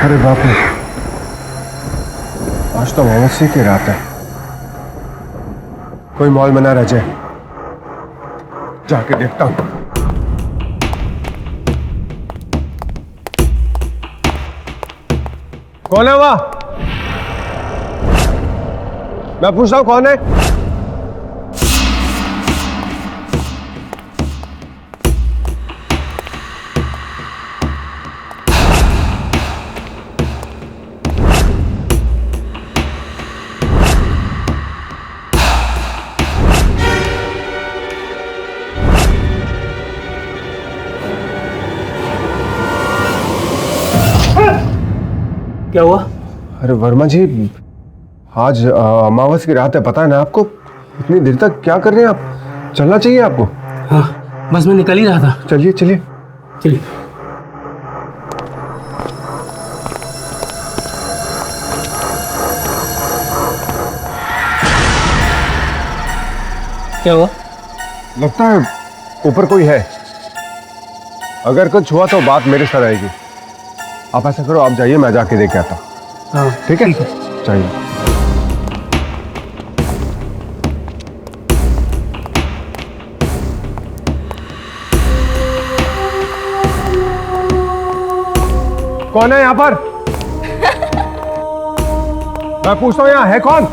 अरे बाप रे, आज तो अमावस्या की रात है। कोई मॉल में ना रह जाए, जाके देखता हूं। कौन है वहां? मैं पूछता हूं कौन है? क्या हुआ? अरे वर्मा जी, आज अमावस्या की रात है, पता है ना आपको? इतनी देर तक क्या कर रहे हैं आप? चलना चाहिए आपको। हाँ, बस मैं निकल ही रहा था। चलिए चलिए चलिए। क्या हुआ? लगता है ऊपर कोई है। अगर कुछ हुआ तो बात मेरे साथ आएगी। आप ऐसा करो, आप जाइए, मैं जाके देख के आता हूँ। हाँ ठीक है, चाहिए। कौन है यहाँ पर? मैं पूछता हूँ, यहाँ है कौन?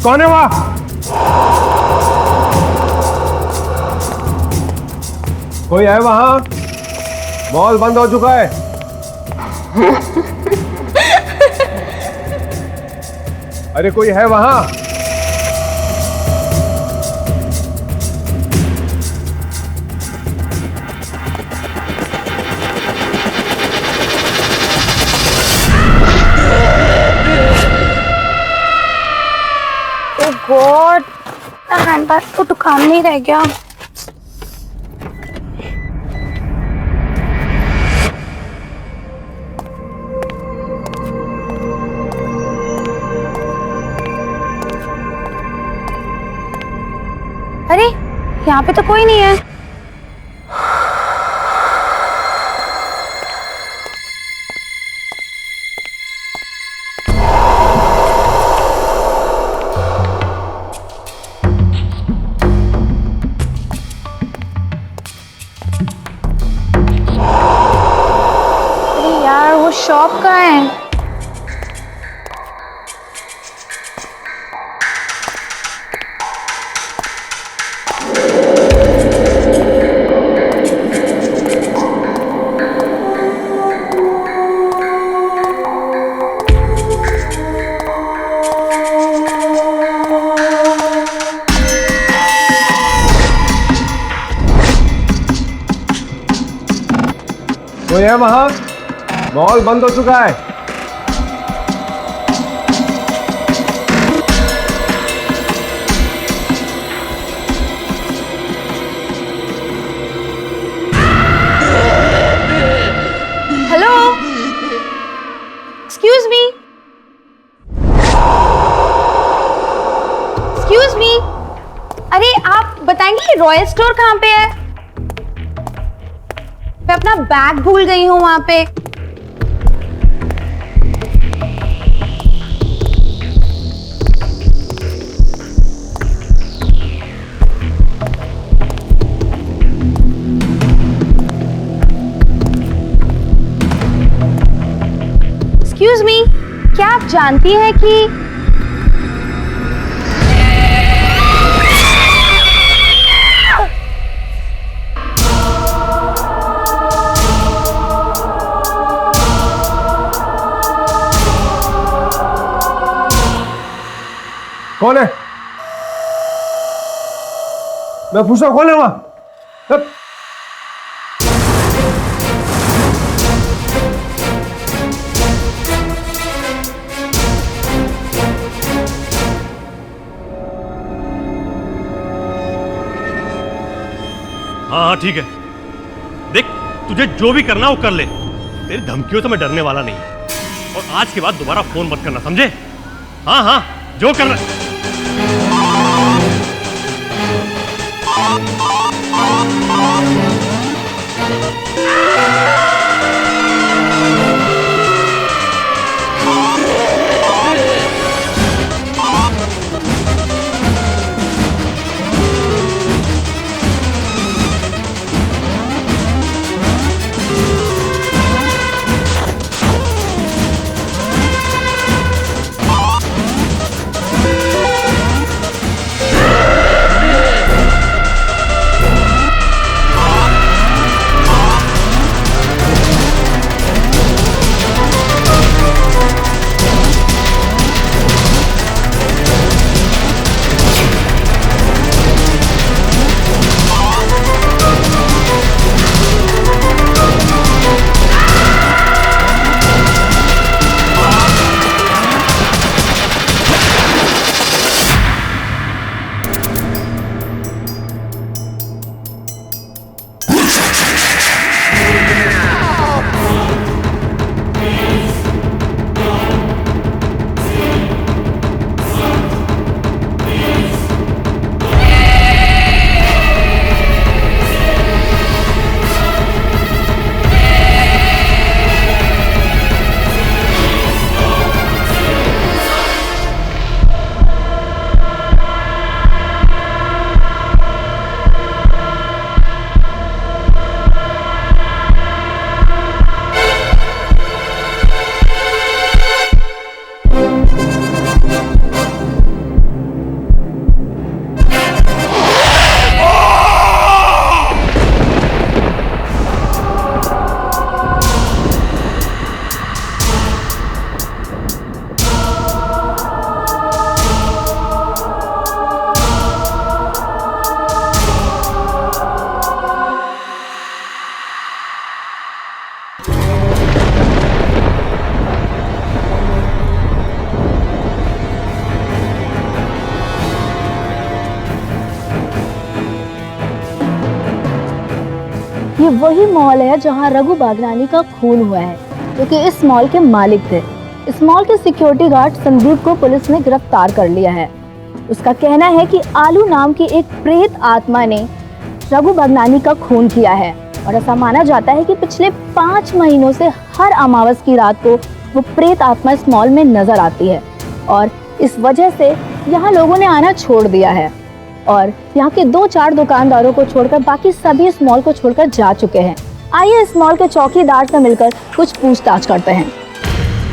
कौन है वहां? कोई है वहां? मॉल बंद हो चुका है। अरे कोई है वहां? गॉड, हैंडबैग तो दुकान में ही रह गया। अरे यहाँ पे तो कोई नहीं है। यार वो शॉप कहाँ है? कोई है वहां? मॉल बंद हो चुका है। Hello, excuse me, excuse me. अरे आप बताएंगे रॉयल स्टोर कहाँ पे है? मैं अपना बैग भूल गई हूँ वहां पे। एक्सक्यूज मी, क्या आप जानती हैं कि कौन है? मैं पूछ रहा हूं, कौन है वहां? हाँ हाँ ठीक है, देख तुझे जो भी करना वो कर ले, तेरी धमकियों से मैं डरने वाला नहीं। और आज के बाद दोबारा फोन मत करना, समझे? हाँ हाँ, जो करना। ये वही मॉल है जहां रघु बागनानी का खून हुआ है, क्योंकि इस मॉल के मालिक थे। इस मॉल के सिक्योरिटी गार्ड संदीप को पुलिस ने गिरफ्तार कर लिया है। उसका कहना है कि आलू नाम की एक प्रेत आत्मा ने रघु बागनानी का खून किया है और ऐसा माना जाता है कि पिछले 5 महीनों से हर अमावस की रात को वो प्रेत आत्मा इस मॉल में नजर आती है और इस वजह से यहाँ लोगों ने आना छोड़ दिया है और यहाँ के 2-4 दुकानदारों को छोड़कर बाकी सभी इस मॉल को छोड़कर जा चुके हैं। आइए इस मॉल के चौकीदार से मिलकर कुछ पूछताछ करते हैं।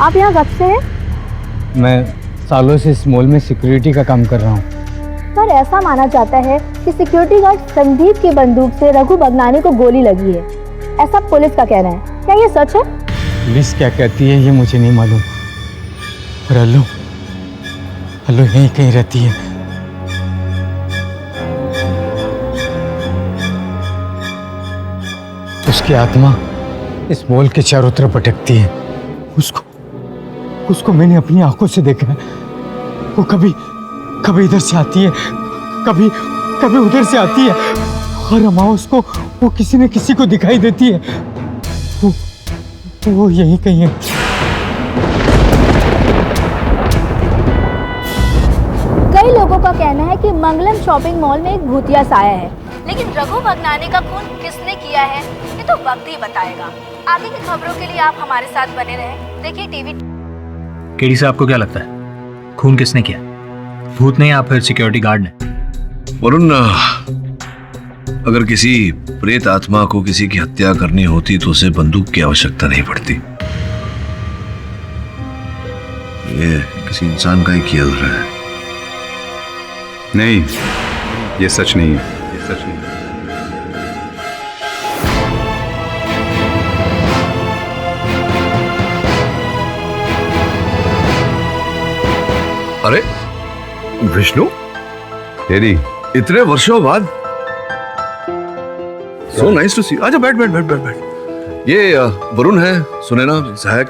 आप यहाँ कब से हैं? मैं सालों से इस मॉल में सिक्योरिटी का काम कर रहा हूँ। सर, ऐसा माना जाता है कि सिक्योरिटी गार्ड संदीप की बंदूक से रघु बागनानी को गोली लगी है, ऐसा पुलिस का कहना है। क्या ये सच है? पुलिस क्या कहती है ये मुझे नहीं मालूम, पर अल्लू यहीं कहीं रहती है। उसकी आत्मा इस मॉल के चारों तरफ भटकती है। उसको मैंने अपनी आंखों से देखा है। वो कभी इधर से आती है, कभी उधर से आती है। हर अमावस को वो किसी न किसी को दिखाई देती है। वो यहीं कहीं है। कई लोगों का कहना है कि मंगलम शॉपिंग मॉल में एक भूतिया साया है, लेकिन रघु बागनानी का खून किसने किया है ये तो वक्त ही बताएगा। आगे की खबरों के लिए आप हमारे साथ बने रहें। देखिए टीवी। केडी से आपको क्या लगता है खून किसने किया? भूत ने या फिर सिक्योरिटी गार्ड ने? वरुण, अगर किसी प्रेत आत्मा को किसी की हत्या करनी होती तो उसे बंदूक की आवश्यकता नहीं पड़ती। ये किसी इंसान का ही किया जा रहा है। नहीं, ये सच नहीं है। ये सच नहीं है। अरे विष्णु, तेरी इतने वर्षों बाद सो नाइस टू सी। आजा, बैठ। ये वरुण है, सुनैना सहायक।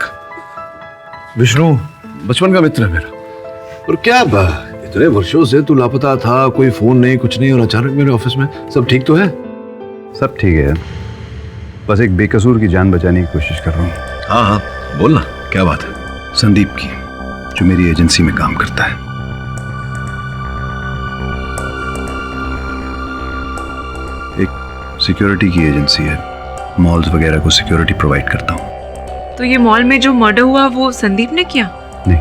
विष्णु बचपन का मित्र है मेरा। और क्या इतने वर्षों से तू लापता था, कोई फोन नहीं, कुछ नहीं, और अचानक मेरे ऑफिस में। सब ठीक तो है? सब ठीक है, बस एक बेकसूर की जान बचाने की कोशिश कर रहा हूँ। हाँ, बोलना, क्या बात है? संदीप की, जो मेरी एजेंसी में काम करता है। एक सिक्योरिटी की एजेंसी है, मॉल्स वगैरह को सिक्योरिटी प्रोवाइड करता हूँ। तो ये मॉल में जो मर्डर हुआ वो संदीप ने किया? नहीं,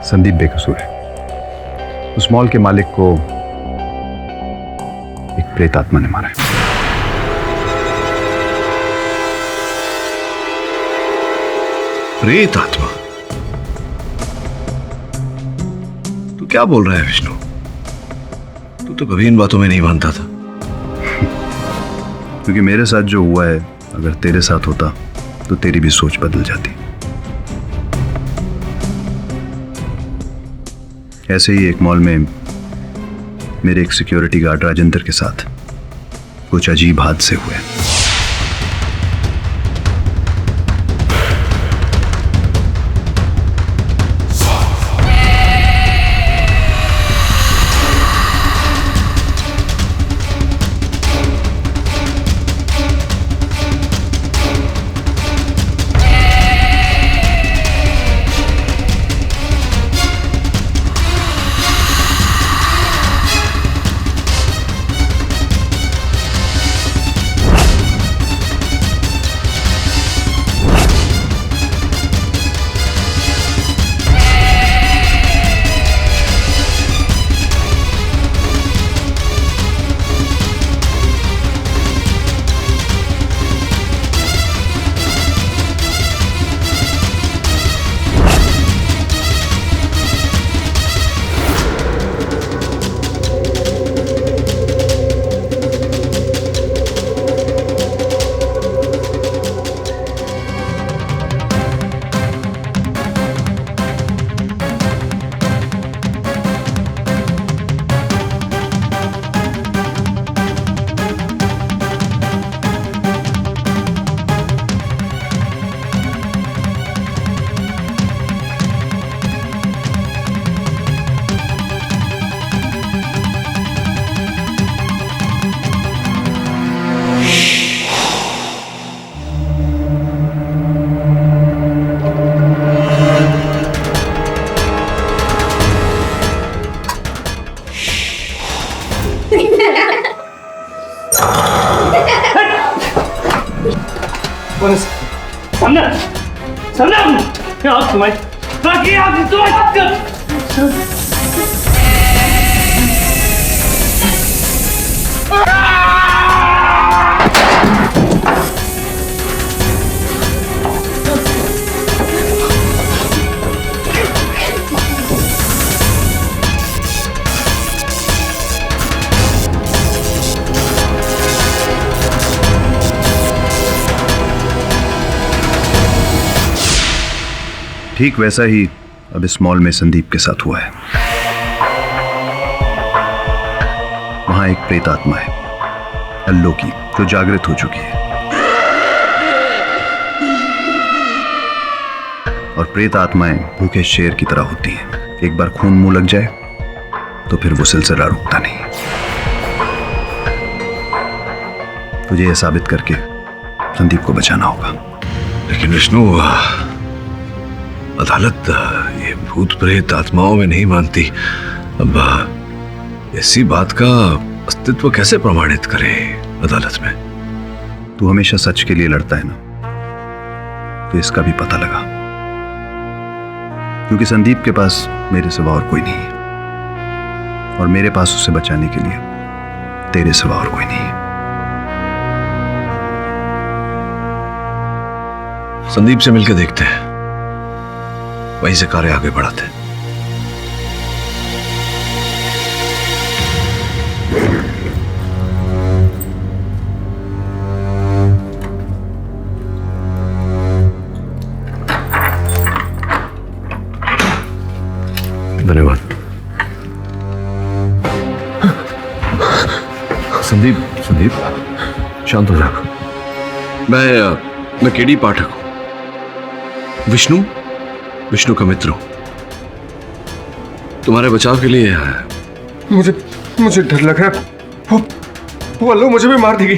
संदीप बेकसूर है। उस मॉल के मालिक को एक प्रेत आत्मा ने मारा है। प्रेत आत्मा? तू क्या बोल रहा है विष्णु? तू तो कभी इन बातों में नहीं मानता था। क्योंकि मेरे साथ जो हुआ है, अगर तेरे साथ होता तो तेरी भी सोच बदल जाती। ऐसे ही एक मॉल में मेरे एक सिक्योरिटी गार्ड राजेंद्र के साथ कुछ अजीब हादसे हुए। सामने सामने आप तुम्हारी बाकी आप ठीक वैसा ही अब इस मॉल में संदीप के साथ हुआ है। वहां एक प्रेत आत्मा है, अल्लो की, जो जागृत हो चुकी है। और प्रेत आत्माएं भूखे शेर की तरह होती हैं। एक बार खून मुंह लग जाए तो फिर वो सिलसिला रुकता नहीं। तुझे यह साबित करके संदीप को बचाना होगा। लेकिन विष्णु, अदालत ये भूत प्रेत आत्माओं में नहीं मानती। अब ऐसी बात का अस्तित्व कैसे प्रमाणित करे अदालत में? तू हमेशा सच के लिए लड़ता है ना, तो इसका भी पता लगा। क्योंकि संदीप के पास मेरे सिवा और कोई नहीं है, और मेरे पास उसे बचाने के लिए तेरे सिवा और कोई नहीं है। संदीप से मिलकर देखते हैं, वहीं से कार्य आगे बढ़ाते हैं। धन्यवाद। संदीप, संदीप शांत हो जाओ। मैं केडी पाठक हूं, विष्णु का मित्र हूं। तुम्हारे बचाव के लिए आया है। मुझे डर लग रहा है। वो अल्लो मुझे भी मार देगी,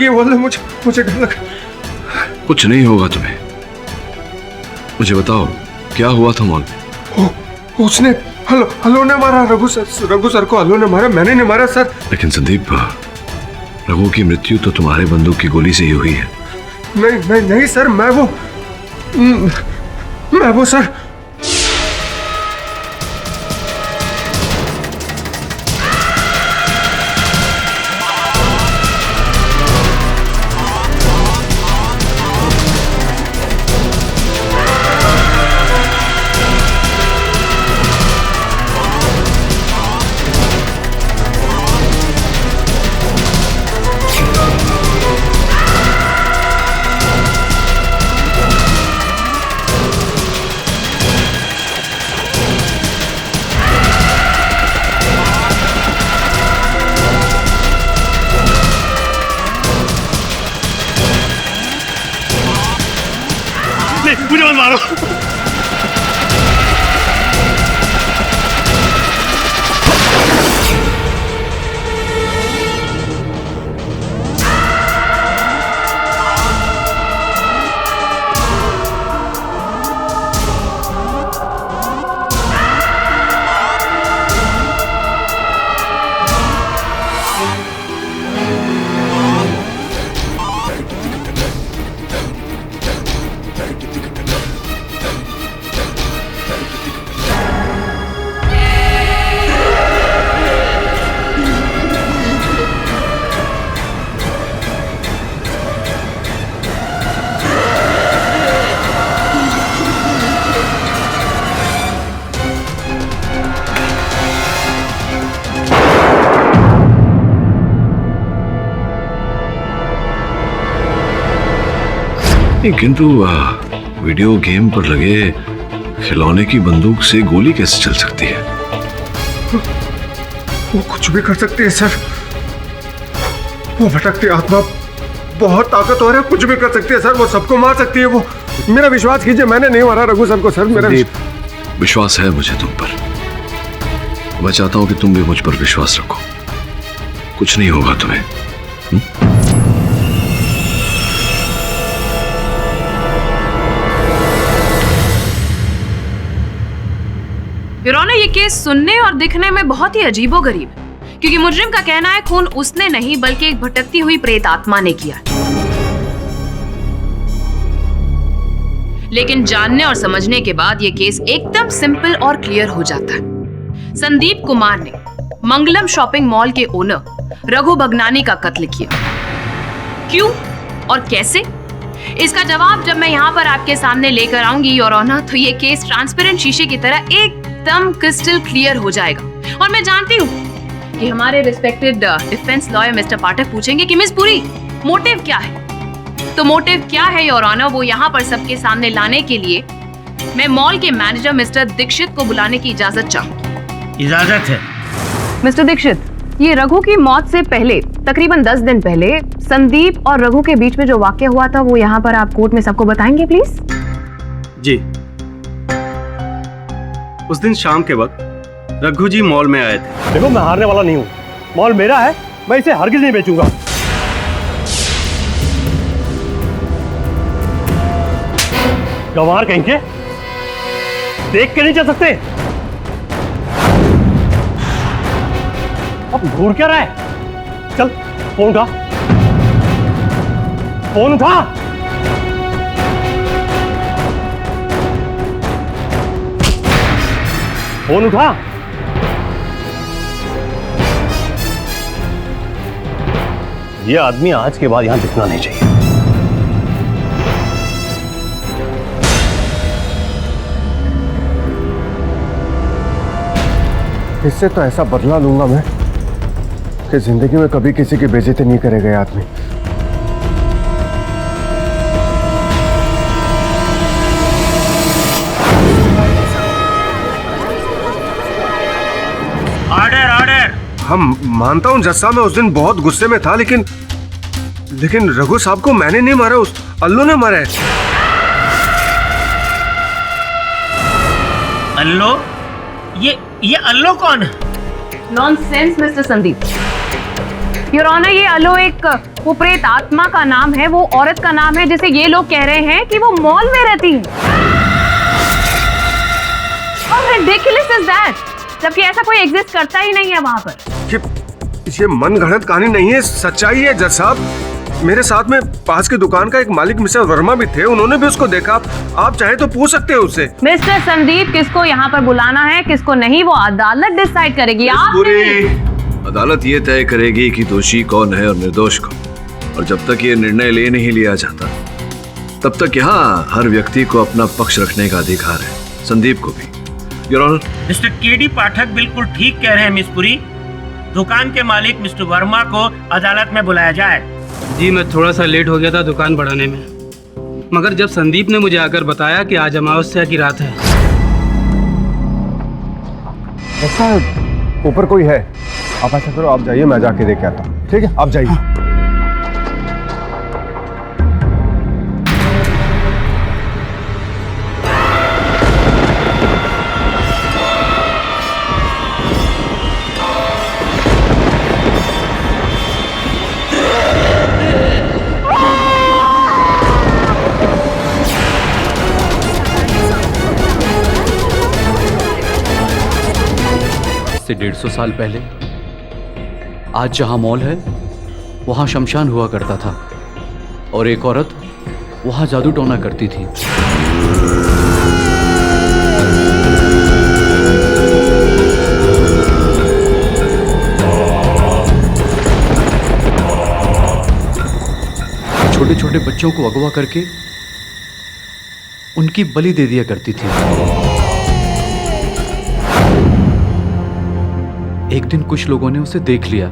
वो अल्लो मुझे डर लग रहा है। कुछ नहीं होगा तुम्हें। मुझे बताओ क्या हुआ था मॉल में? उसने अल्लो ने मारा, रघु सर को अल्लो ने मारा, मैंने नहीं मारा सर। लेकिन संदीप, रघु की मृत्यु तो तुम्हारे बंदूक की गोली से ही हुई है। नहीं नहीं नहीं सर, मैं वो सर। मुझे मत मारो। किंतु वीडियो गेम पर लगे खिलौने की बंदूक से गोली कैसे चल सकती है? वो कुछ भी कर सकती है सर। वो भटकती आत्मा बहुत ताकतवर है, कुछ भी कर सकती है सर। वो सबको मार सकती है। वो मेरा विश्वास कीजिए, मैंने नहीं मारा रघु सर को सर। मेरा विश्वास है मुझे तुम पर। मैं चाहता हूं कि तुम भी मुझ पर विश्वास रखो। कुछ नहीं होगा तुम्हें। योर ऑनर, ये केस सुनने और दिखने में बहुत ही अजीबोगरीब है, क्योंकि मुजरिम का कहना है खून उसने नहीं बल्कि एक भटकती हुई प्रेत आत्मा ने किया। लेकिन जानने और समझने के बाद ये केस एकदम सिंपल और क्लियर हो जाता है। संदीप कुमार ने मंगलम शॉपिंग मॉल के ओनर रघु बगनानी का कत्ल किया। क्यों और कैसे, इसका जवाब जब मैं यहाँ पर आपके सामने लेकर आऊंगी योर ऑनर, तो ये केस ट्रांसपेरेंट शीशे की तरह एकदम क्रिस्टल क्लियर हो जाएगा। और मैं जानती हूँ कि हमारे रिस्पेक्टेड डिफेंस लॉयर मिस्टर पाठक पूछेंगे कि मिस पुरी, मोटिव क्या है? तो मोटिव क्या है योर ऑनर, वो यहाँ पर सबके सामने लाने के लिए मैं मॉल के मैनेजर मिस्टर दीक्षित को बुलाने की इजाजत चाहूंगी। इजाजत है। मिस्टर दीक्षित, ये रघु की मौत से पहले तकरीबन 10 दिन पहले संदीप और रघु के बीच में जो वाकया हुआ था वो यहाँ पर आप कोर्ट में सबको बताएंगे प्लीज? जी, उस दिन शाम के वक्त रघु जी मॉल में आए थे। देखो, मैं हारने वाला नहीं हूँ। मॉल मेरा है, मैं इसे हरगिज नहीं बेचूंगा। गंवार कहीं के देख के नहीं चल सकते। अब घूर क्या रहा है? चल फोन उठा, फोन उठा। फोन उठा। ये आदमी आज के बाद यहां दिखना नहीं चाहिए। इससे तो ऐसा बदला लूंगा मैं कि जिंदगी में कभी किसी की बेइज्जती नहीं करेगा ये आदमी। Order order. हम मानता हूं जस्सा, मैं उस दिन बहुत गुस्से में था, लेकिन रघु साहब को मैंने नहीं मारा, उस अल्लू ने मारा है। अल्लो? ये अल्लो कौन है? Nonsense mister Sandeep. Your honour, ये अल्लो एक वो प्रेत आत्मा का नाम है, वो औरत का नाम है जिसे ये लोग कह रहे हैं कि वो मॉल में रहती है। How ridiculous is that? जबकि ऐसा कोई एग्जिस्ट करता ही नहीं है वहां पर। ये मन गढ़ंत कहानी नहीं है, सच्चाई है जज साहब। मेरे साथ में पास की दुकान का एक मालिक मिस्टर वर्मा भी थे, उन्होंने भी उसको देखा। आप चाहे तो पूछ सकते हैं उससे। मिस्टर संदीप, किसको यहाँ पर बुलाना है किसको नहीं वो अदालत डिसाइड करेगी। आप पूरी अदालत ये तय करेगी कि दोषी कौन है और निर्दोष कौन। और जब तक ये निर्णय ले नहीं लिया जाता तब तक यहाँ हर व्यक्ति को अपना पक्ष रखने का अधिकार है, संदीप को भी। योर ऑनर, मिस्टर केडी पाठक बिल्कुल ठीक कह रहे हैं मिस पुरी। दुकान के मालिक मिस्टर वर्मा को अदालत में बुलाया जाए। जी मैं थोड़ा सा लेट हो गया था दुकान बढ़ाने में, मगर जब संदीप ने मुझे आकर बताया कि आज अमावस्या की रात है। ऐसा ऊपर कोई है? आप ऐसा करो, आप जाइए, मैं जाके देख के आता हूँ। ठीक है, आप जाइए। से 150 साल पहले आज जहां मॉल है वहां शमशान हुआ करता था और एक औरत वहां जादू टोना करती थी। छोटे छोटे बच्चों को अगवा करके उनकी बलि दे दिया करती थी। एक दिन कुछ लोगों ने उसे देख लिया।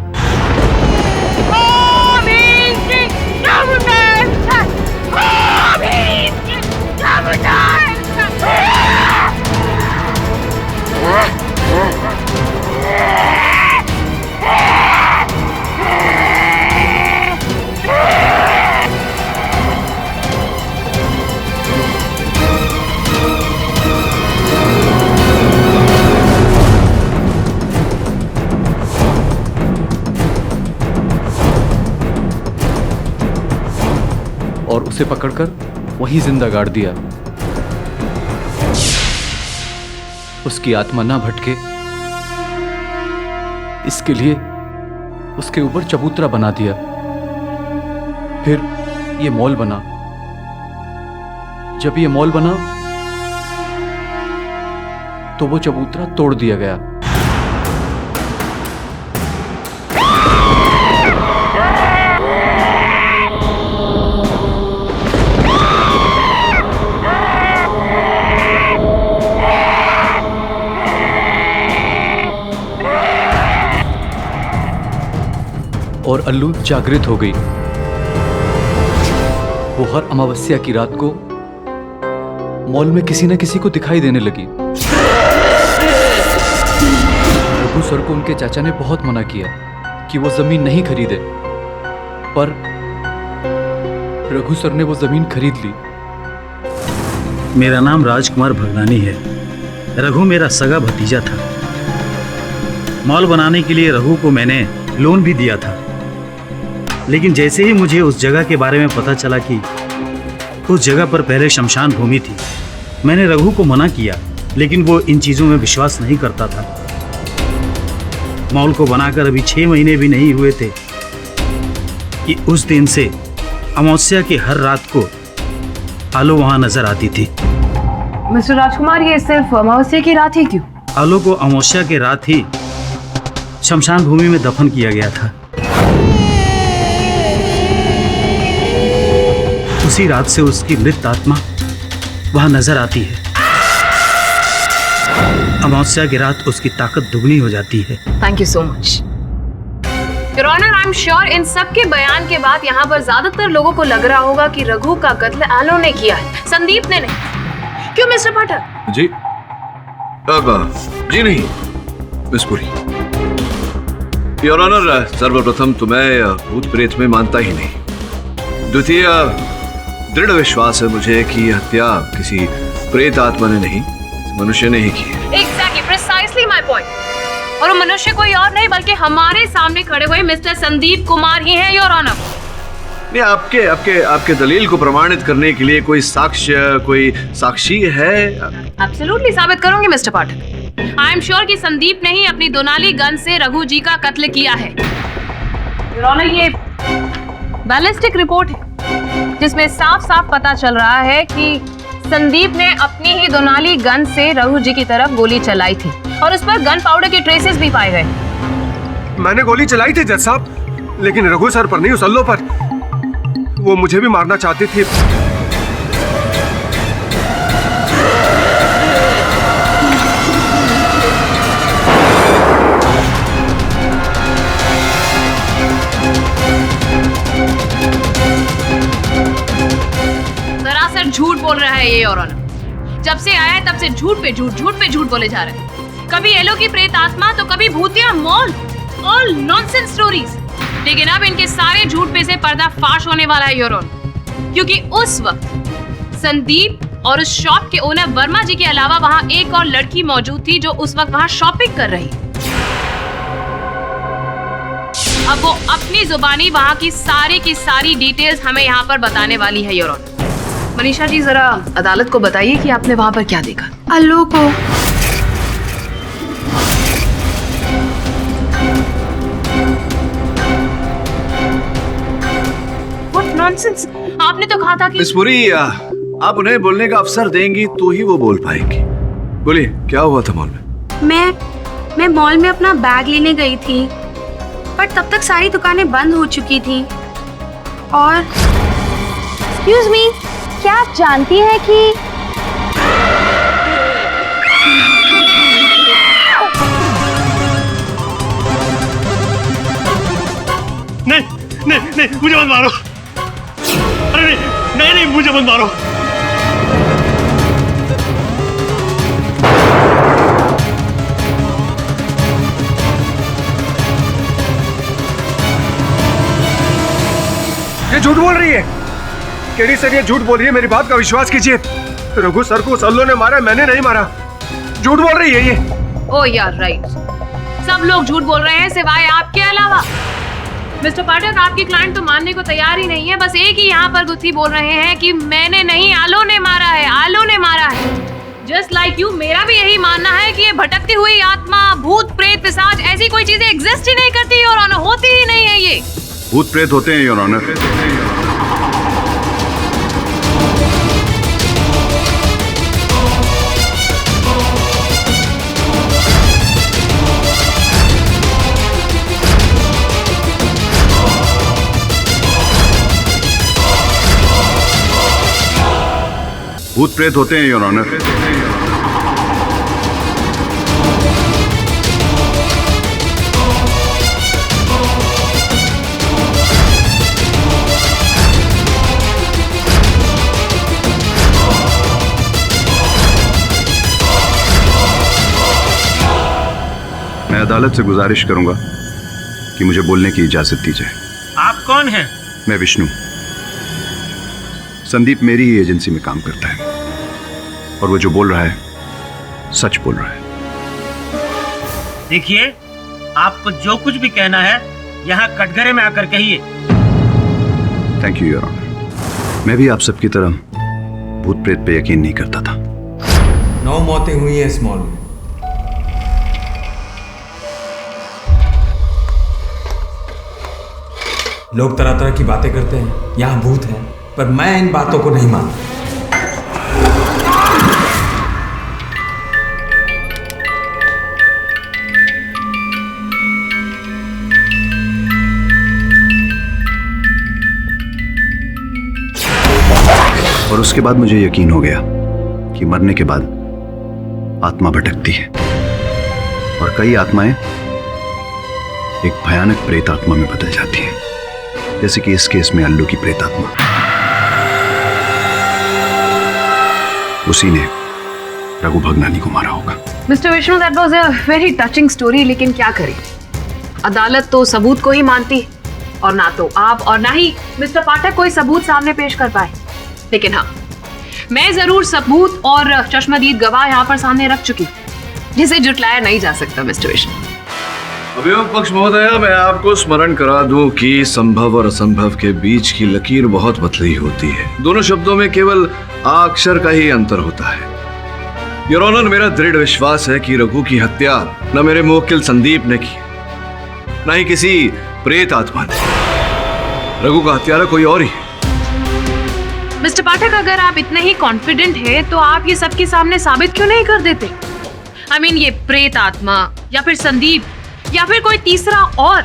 और उसे पकड़कर वहीं जिंदा गाड़ दिया। उसकी आत्मा ना भटके इसके लिए उसके ऊपर चबूतरा बना दिया। फिर ये मॉल बना। जब ये मॉल बना तो वो चबूतरा तोड़ दिया गया। और अल्लू जागृत हो गई। वो हर अमावस्या की रात को मॉल में किसी न किसी को दिखाई देने लगी। रघु सर को उनके चाचा ने बहुत मना किया कि वो जमीन नहीं खरीदे, पर रघु सर ने वो जमीन खरीद ली। मेरा नाम राजकुमार भगनानी है। रघु मेरा सगा भतीजा था। मॉल बनाने के लिए रघु को मैंने लोन भी दिया था, लेकिन जैसे ही मुझे उस जगह के बारे में पता चला कि उस जगह पर पहले शमशान भूमि थी, मैंने रघु को मना किया, लेकिन वो इन चीज़ों में विश्वास नहीं करता था। मॉल को बनाकर अभी 6 महीने भी नहीं हुए थे कि उस दिन से अमावस्या की हर रात को आलो वहाँ नजर आती थी। मिस्टर राजकुमार, ये सिर्फ अमावस्या की रात ही क्यों? आलो को अमावस्या की रात ही शमशान भूमि में दफन किया गया था। उसी रात से उसकी मृत आत्मा वहां नजर आती है। अमावस्या की रात उसकी ताकत दुगनी हो जाती है। Thank you so much your honour. I am sure इन सब के बयान के बाद यहाँ पर ज्यादातर लोगों को लग रहा होगा कि रघु का कत्ल आलो ने किया है, संदीप ने नहीं। क्यों मिस्टर पाठक? जी जी नहीं मिस पुरी। योर ऑनर, सर्वप्रथम तो मैं भूत प्रेत में मानता ही नहीं। द्वितीय, दृढ़ विश्वास है मुझे कि यह हत्या किसी प्रेत आत्मा ने नहीं, मनुष्य ने ही की है। Exactly, precisely my point। और वो मनुष्य कोई और नहीं बल्कि हमारे सामने खड़े हुए मिस्टर संदीप कुमार ही हैं योर ऑनर। नहीं, आपके आपके आपके दलील को प्रमाणित करने के लिए कोई साक्ष्य, कोई साक्षी है? एब्सोल्युटली साबित करूंगी mister Pathak. I am sure कि संदीप ने ही अपनी दोनाली गन से रघु जी का कत्ल किया है। योर ऑनर, ये बैलिस्टिक रिपोर्ट है जिसमें साफ साफ पता चल रहा है कि संदीप ने अपनी ही दोनाली गन से रघु जी की तरफ गोली चलाई थी और उस पर गन पाउडर के ट्रेसेस भी पाए गए। मैंने गोली चलाई थी जज साहब, लेकिन रघु सर पर नहीं, उस अल्लो पर। वो मुझे भी मारना चाहती थी। सरासर झूठ बोल रहा है ये योर ऑनर। जब से आया है तब से झूठ पे झूठ बोले जा रहे हैं। कभी एलो की प्रेत आत्मा तो कभी भूतिया मॉल, ऑल नॉनसेंस स्टोरीज। लेकिन अब इनके सारे झूठ पे से पर्दा फाश होने वाला है योर ऑनर, क्योंकि उस वक्त संदीप और उस शॉप के ओनर वर्मा जी के अलावा वहां एक और लड़की मौजूद थी जो उस वक्त वहां शॉपिंग कर रही। अब वो अपनी जुबानी वहां की सारी डिटेल्स हमें यहाँ पर बताने वाली है योर ऑनर। मनीषा जी, जरा अदालत को बताइए कि आपने वहां पर क्या देखा। अल्लू को नॉनसेंस, आपने तो कहा था कि मिस पुरी, आप उन्हें बोलने का अवसर देंगी तो ही वो बोल पाएंगी। बोलिए, क्या हुआ था मॉल में? मैं मॉल में अपना बैग लेने गई थी, पर तब तक सारी दुकानें बंद हो चुकी थी। और एक्सक्यूज मी, क्या आप जानती हैं कि नहीं, मुझे मत मारो। अरे नहीं, मुझे मत मारो। ये झूठ बोल रही है। केडी सर, ये झूठ बोल रही है। मेरी बात का विश्वास कीजिए। रघु सर को उस अल्लो ने मारा, मैंने नहीं मारा। झूठ बोल रही है ये। ओ यार, राइट। सब लोग झूठ बोल रहे हैं सिवाय आपके अलावा। मिस्टर पाठक, आपकी क्लाइंट तो मानने को तैयार ही नहीं है। बस एक ही यहाँ पर गुत्थी बोल रहे हैं कि मैंने नहीं, आलो ने मारा है, आलो ने मारा है। जस्ट लाइक यू, मेरा भी यही मानना है कि ये भटकती हुई आत्मा, भूत प्रेत पिशाच, ऐसी कोई चीजें एग्जिस्ट ही नहीं करती और ऑनर, होती ही नहीं है। ये भूत प्रेत होते हैं योर ऑनर। भूत प्रेत होते हैं योर ऑनर। मैं अदालत से गुजारिश करूंगा कि मुझे बोलने की इजाजत दी जाए। आप कौन हैं? मैं विष्णु। संदीप मेरी ही एजेंसी में काम करता है और वो जो बोल रहा है सच बोल रहा है। देखिए, आपको जो कुछ भी कहना है यहाँ कटघरे में आकर कहिए। Thank you your honour. मैं भी आप सबकी तरह भूत प्रेत पे यकीन नहीं करता था। 9 मौतें हुई हैं इस मॉल में। लोग तरह तरह की बातें करते हैं, यहाँ भूत है, पर मैं इन बातों को नहीं मानता। और उसके बाद मुझे यकीन हो गया कि मरने के बाद आत्मा भटकती है और कई आत्माएं एक भयानक प्रेत आत्मा में बदल जाती हैं, जैसे कि इस केस में अल्लू की प्रेत आत्मा। उसी ने रघु भगनानी को मारा होगा। Mister Vishnu, that was a very touching story, लेकिन क्या करें, अदालत तो सबूत को ही मानती है और ना तो आप और ना ही मिस्टर पाठक कोई सबूत सामने पेश कर पाए। लेकिन हाँ, मैं जरूर सबूत और चश्मदीद गवाह यहाँ पर सामने रख चुकी, जिसे जुटलाया नहीं जा सकता। मिस्टर विष्णु, अभियोग पक्ष महोदया, मैं आपको स्मरण करा दूं कि संभव और असंभव के बीच की लकीर बहुत पतली होती है। दोनों शब्दों में केवल आ अक्षर का ही अंतर होता है। योर ऑनर, मेरा दृढ़ विश्वास है कि रघु की हत्या न मेरे मुवक्किल संदीप ने की, न ही किसी प्रेत आत्मा ने। रघु का हत्यारा कोई और ही है। मिस्टर पाठक, अगर आप इतने ही कॉन्फिडेंट हैं तो आप ये सबके सामने साबित क्यों नहीं कर देते? I mean, ये प्रेत आत्मा या फिर संदीप या फिर कोई तीसरा और,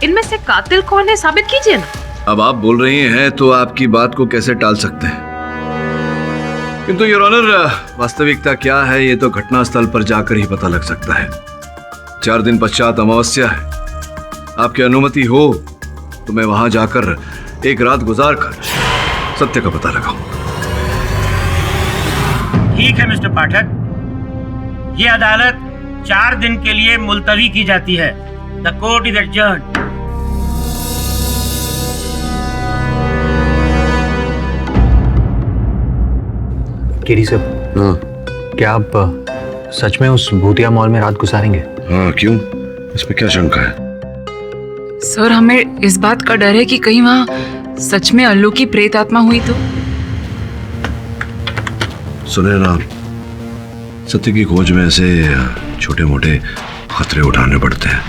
इनमें से कातिल कौन है साबित कीजिए ना। अब आप बोल रही हैं तो आपकी बात को कैसे टाल सकते हैं, किंतु योर ऑनर वास्तविकता क्या है ये तो घटनास्थल पर जाकर ही पता लग सकता है। 4 दिन पश्चात अमावस्या है। आपकी अनुमति हो तो मैं वहां जाकर एक रात गुजार कर सत्य का पता लगाऊं। ठीक है मिस्टर पाठक, ये अदालत 4 दिन के लिए मुलतवी की जाती है। The court is adjourned. KD साहब, क्या आप सच में उस भूतिया मॉल में रात गुजारेंगे? हाँ, क्यों? इसमें क्या शंका है? सर, हमें इस बात का डर है कि कहीं वहां सच में अल्लू की प्रेत आत्मा हुई तो। सुने ना, सत्य की खोज में ऐसे छोटे मोटे खतरे उठाने पड़ते हैं।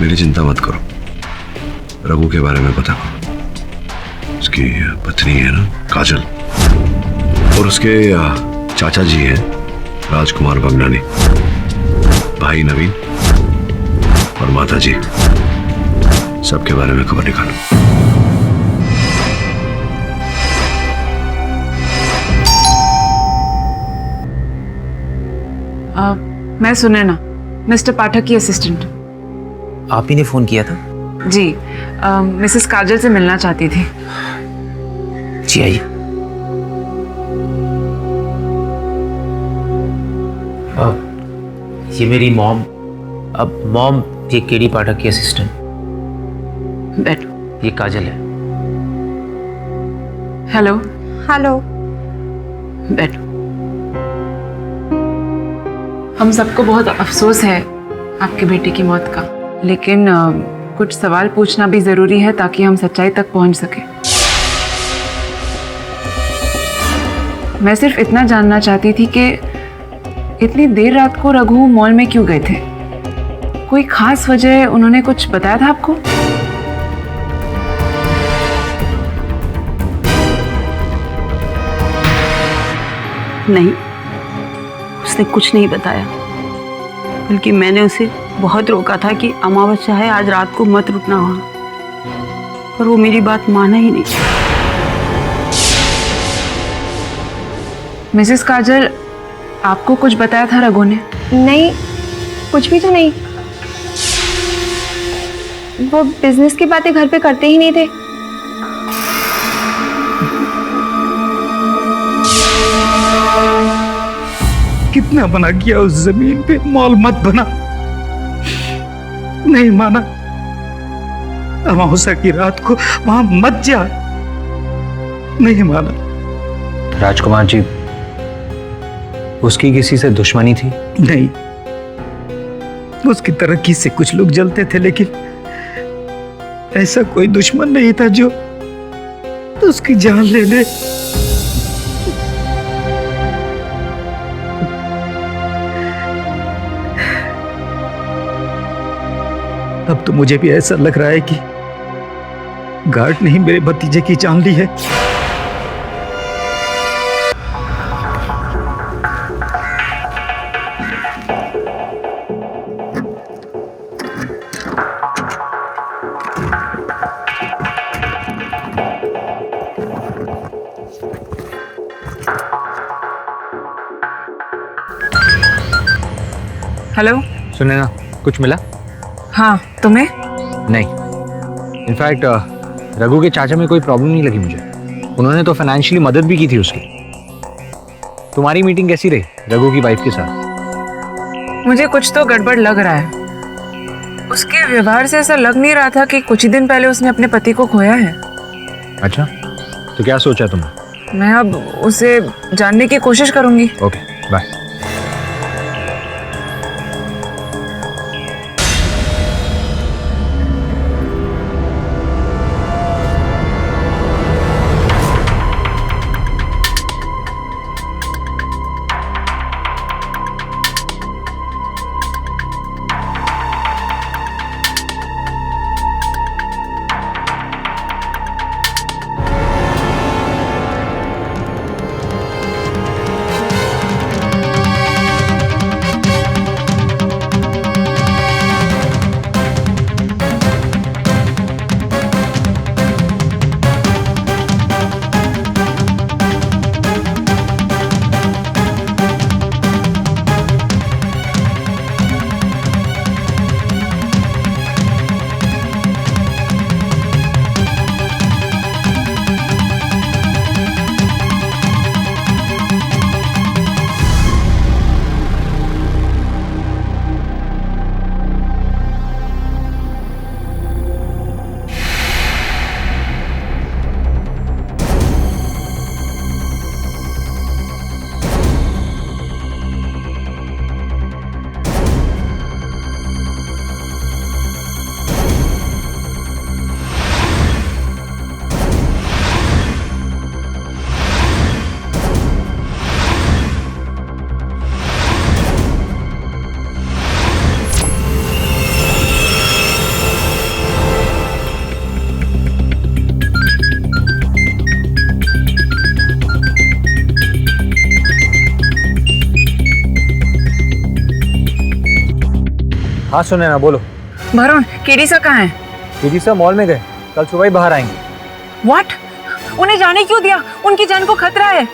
मेरी चिंता मत करो, रघु के बारे में पता करो। उसकी पत्नी है ना काजल, और उसके चाचा जी हैं राजकुमार भगनानी, भाई नवीन और माता जी, सबके बारे में खबर निकालो। मैं सुने ना, मिस्टर पाठक की असिस्टेंट। आप ही ने फोन किया था? जी, मिसेस काजल से मिलना चाहती थी। जी आइए। ये मेरी मॉम, अब मॉम ये केडी पाठक की असिस्टेंट। बैठो। ये काजल है। हेलो। हेलो। बैठो। हम सबको बहुत अफसोस है आपके बेटे की मौत का, लेकिन कुछ सवाल पूछना भी जरूरी है ताकि हम सच्चाई तक पहुंच सके। मैं सिर्फ इतना जानना चाहती थी कि इतनी देर रात को रघु मॉल में क्यों गए थे? कोई खास वजह उन्होंने कुछ बताया था आपको? नहीं, उसने कुछ नहीं बताया, बल्कि मैंने उसे बहुत रोका था कि अमावस्या है, आज रात को मत रुकना वहां, पर वो मेरी बात माना ही नहीं। मिसेस काजल, आपको कुछ बताया था रघु ने? नहीं, कुछ भी तो नहीं। वो बिजनेस की बातें घर पे करते ही नहीं थे। कितना बना किया उस जमीन पे, मॉल मत बना, नहीं माना। अमावस्या की रात को वहां मत जा, नहीं माना। राजकुमार जी, उसकी किसी से दुश्मनी थी? नहीं, उसकी तरक्की से कुछ लोग जलते थे, लेकिन ऐसा कोई दुश्मन नहीं था जो उसकी जान ले ले। अब तो मुझे भी ऐसा लग रहा है कि गार्ड ने ही मेरे भतीजे की जान ली है। हेलो। सुने ना, कुछ मिला? हाँ, तुम्हें? नहीं, इनफैक्ट रघु के चाचा में कोई प्रॉब्लम नहीं लगी मुझे। उन्होंने तो फाइनेंशियली मदद भी की थी उसकी। तुम्हारी मीटिंग कैसी रही रघु की वाइफ के साथ? मुझे कुछ तो गड़बड़ लग रहा है। उसके व्यवहार से ऐसा लग नहीं रहा था कि कुछ ही दिन पहले उसने अपने पति को खोया है। अच्छा, तो क्या सोचा तुमने? मैं अब उसे जानने की कोशिश करूंगी। Okay, bye. हाँ सुनैना बोलो। वरुण, केडी सर कहाँ है? केडी सर मॉल में गए, कल सुबह ही बाहर आएंगे। व्हाट? उन्हें जाने क्यों दिया? उनकी जान को खतरा है।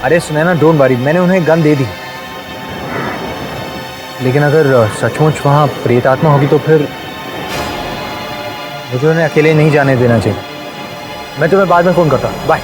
अरे सुनैना डोंट वरी, मैंने उन्हें गन दे दी। लेकिन अगर सचमुच वहां प्रेत आत्मा होगी तो फिर मुझे उन्हें अकेले नहीं जाने देना चाहिए। मैं तुम्हें बाद में फोन करता हूँ, बाय।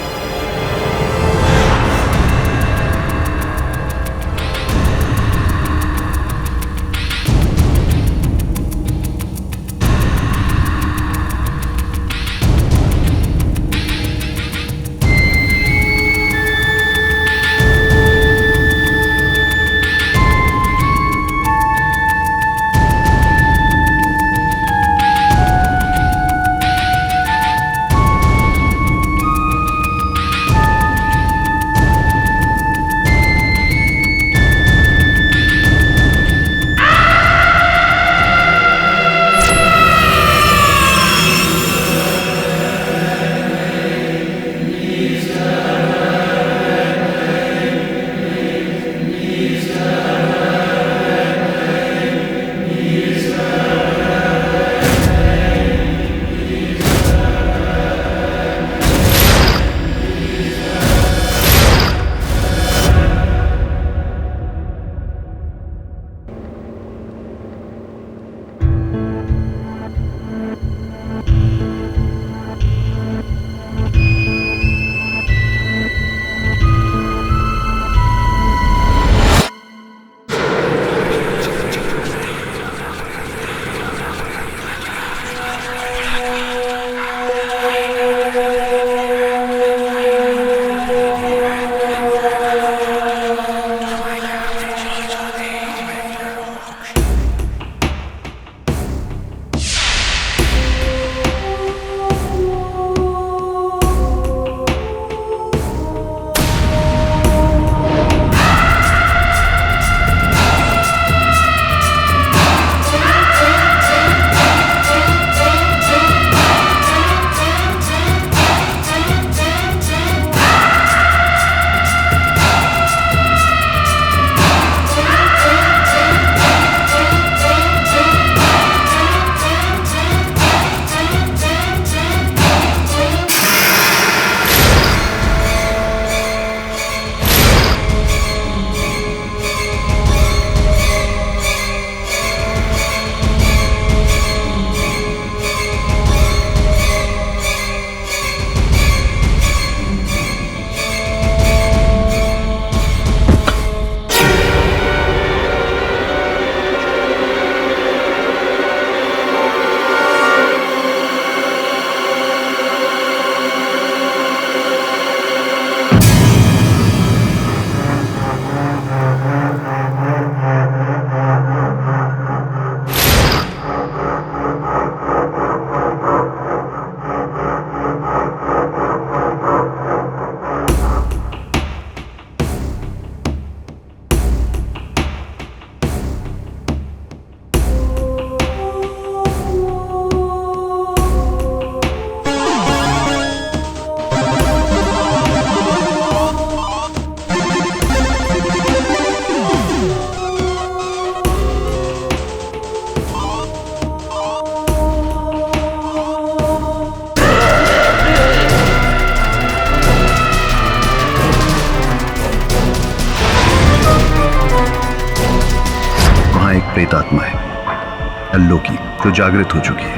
प्रेत आत्मा है अल्लो की, जो जागृत हो चुकी है।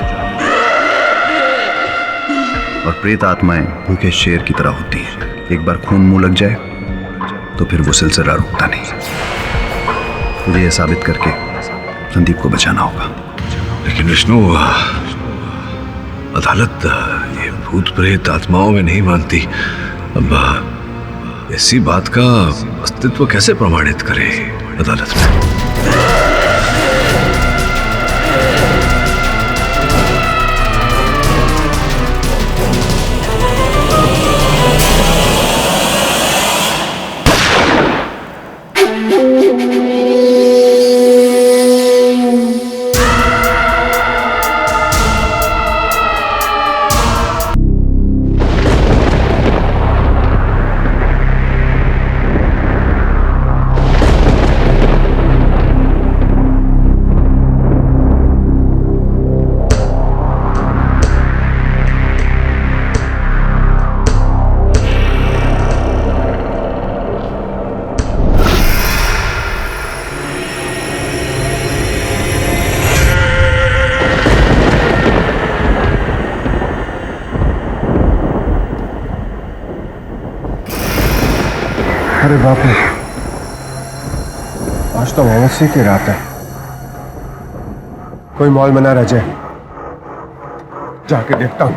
और प्रेत आत्माएं भूखे शेर की तरह होती हैं। एक बार खून मुंह लग जाए तो फिर वो सिलसिला रुकता नहीं। मुझे यह साबित करके संदीप को बचाना होगा। लेकिन विष्णु, अदालत ये भूत प्रेत आत्माओं में नहीं मानती। अब ऐसी बात का अस्तित्व कैसे प्रमाणित करे अदालत में? अरे बाप रे, आज तो अमावस्या की रात है। कोई मॉल में ना रह जाए, जाके देखता हूं।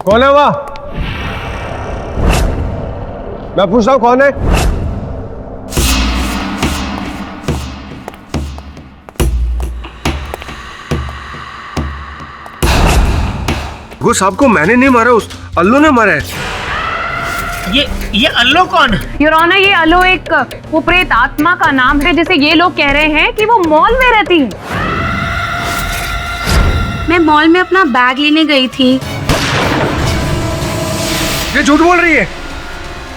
कौन है वहां? मैं पूछ रहा हूं कौन है? वो साहब को मैंने नहीं मारा, उस अल्लू ने मारा है। ये अल्लू कौन है? योर ऑनर, ये अल्लू एक वो प्रेत आत्मा का नाम है जिसे ये लोग कह रहे हैं कि वो मॉल में रहती है। मैं मॉल में अपना बैग लेने गई थी। ये झूठ बोल रही है।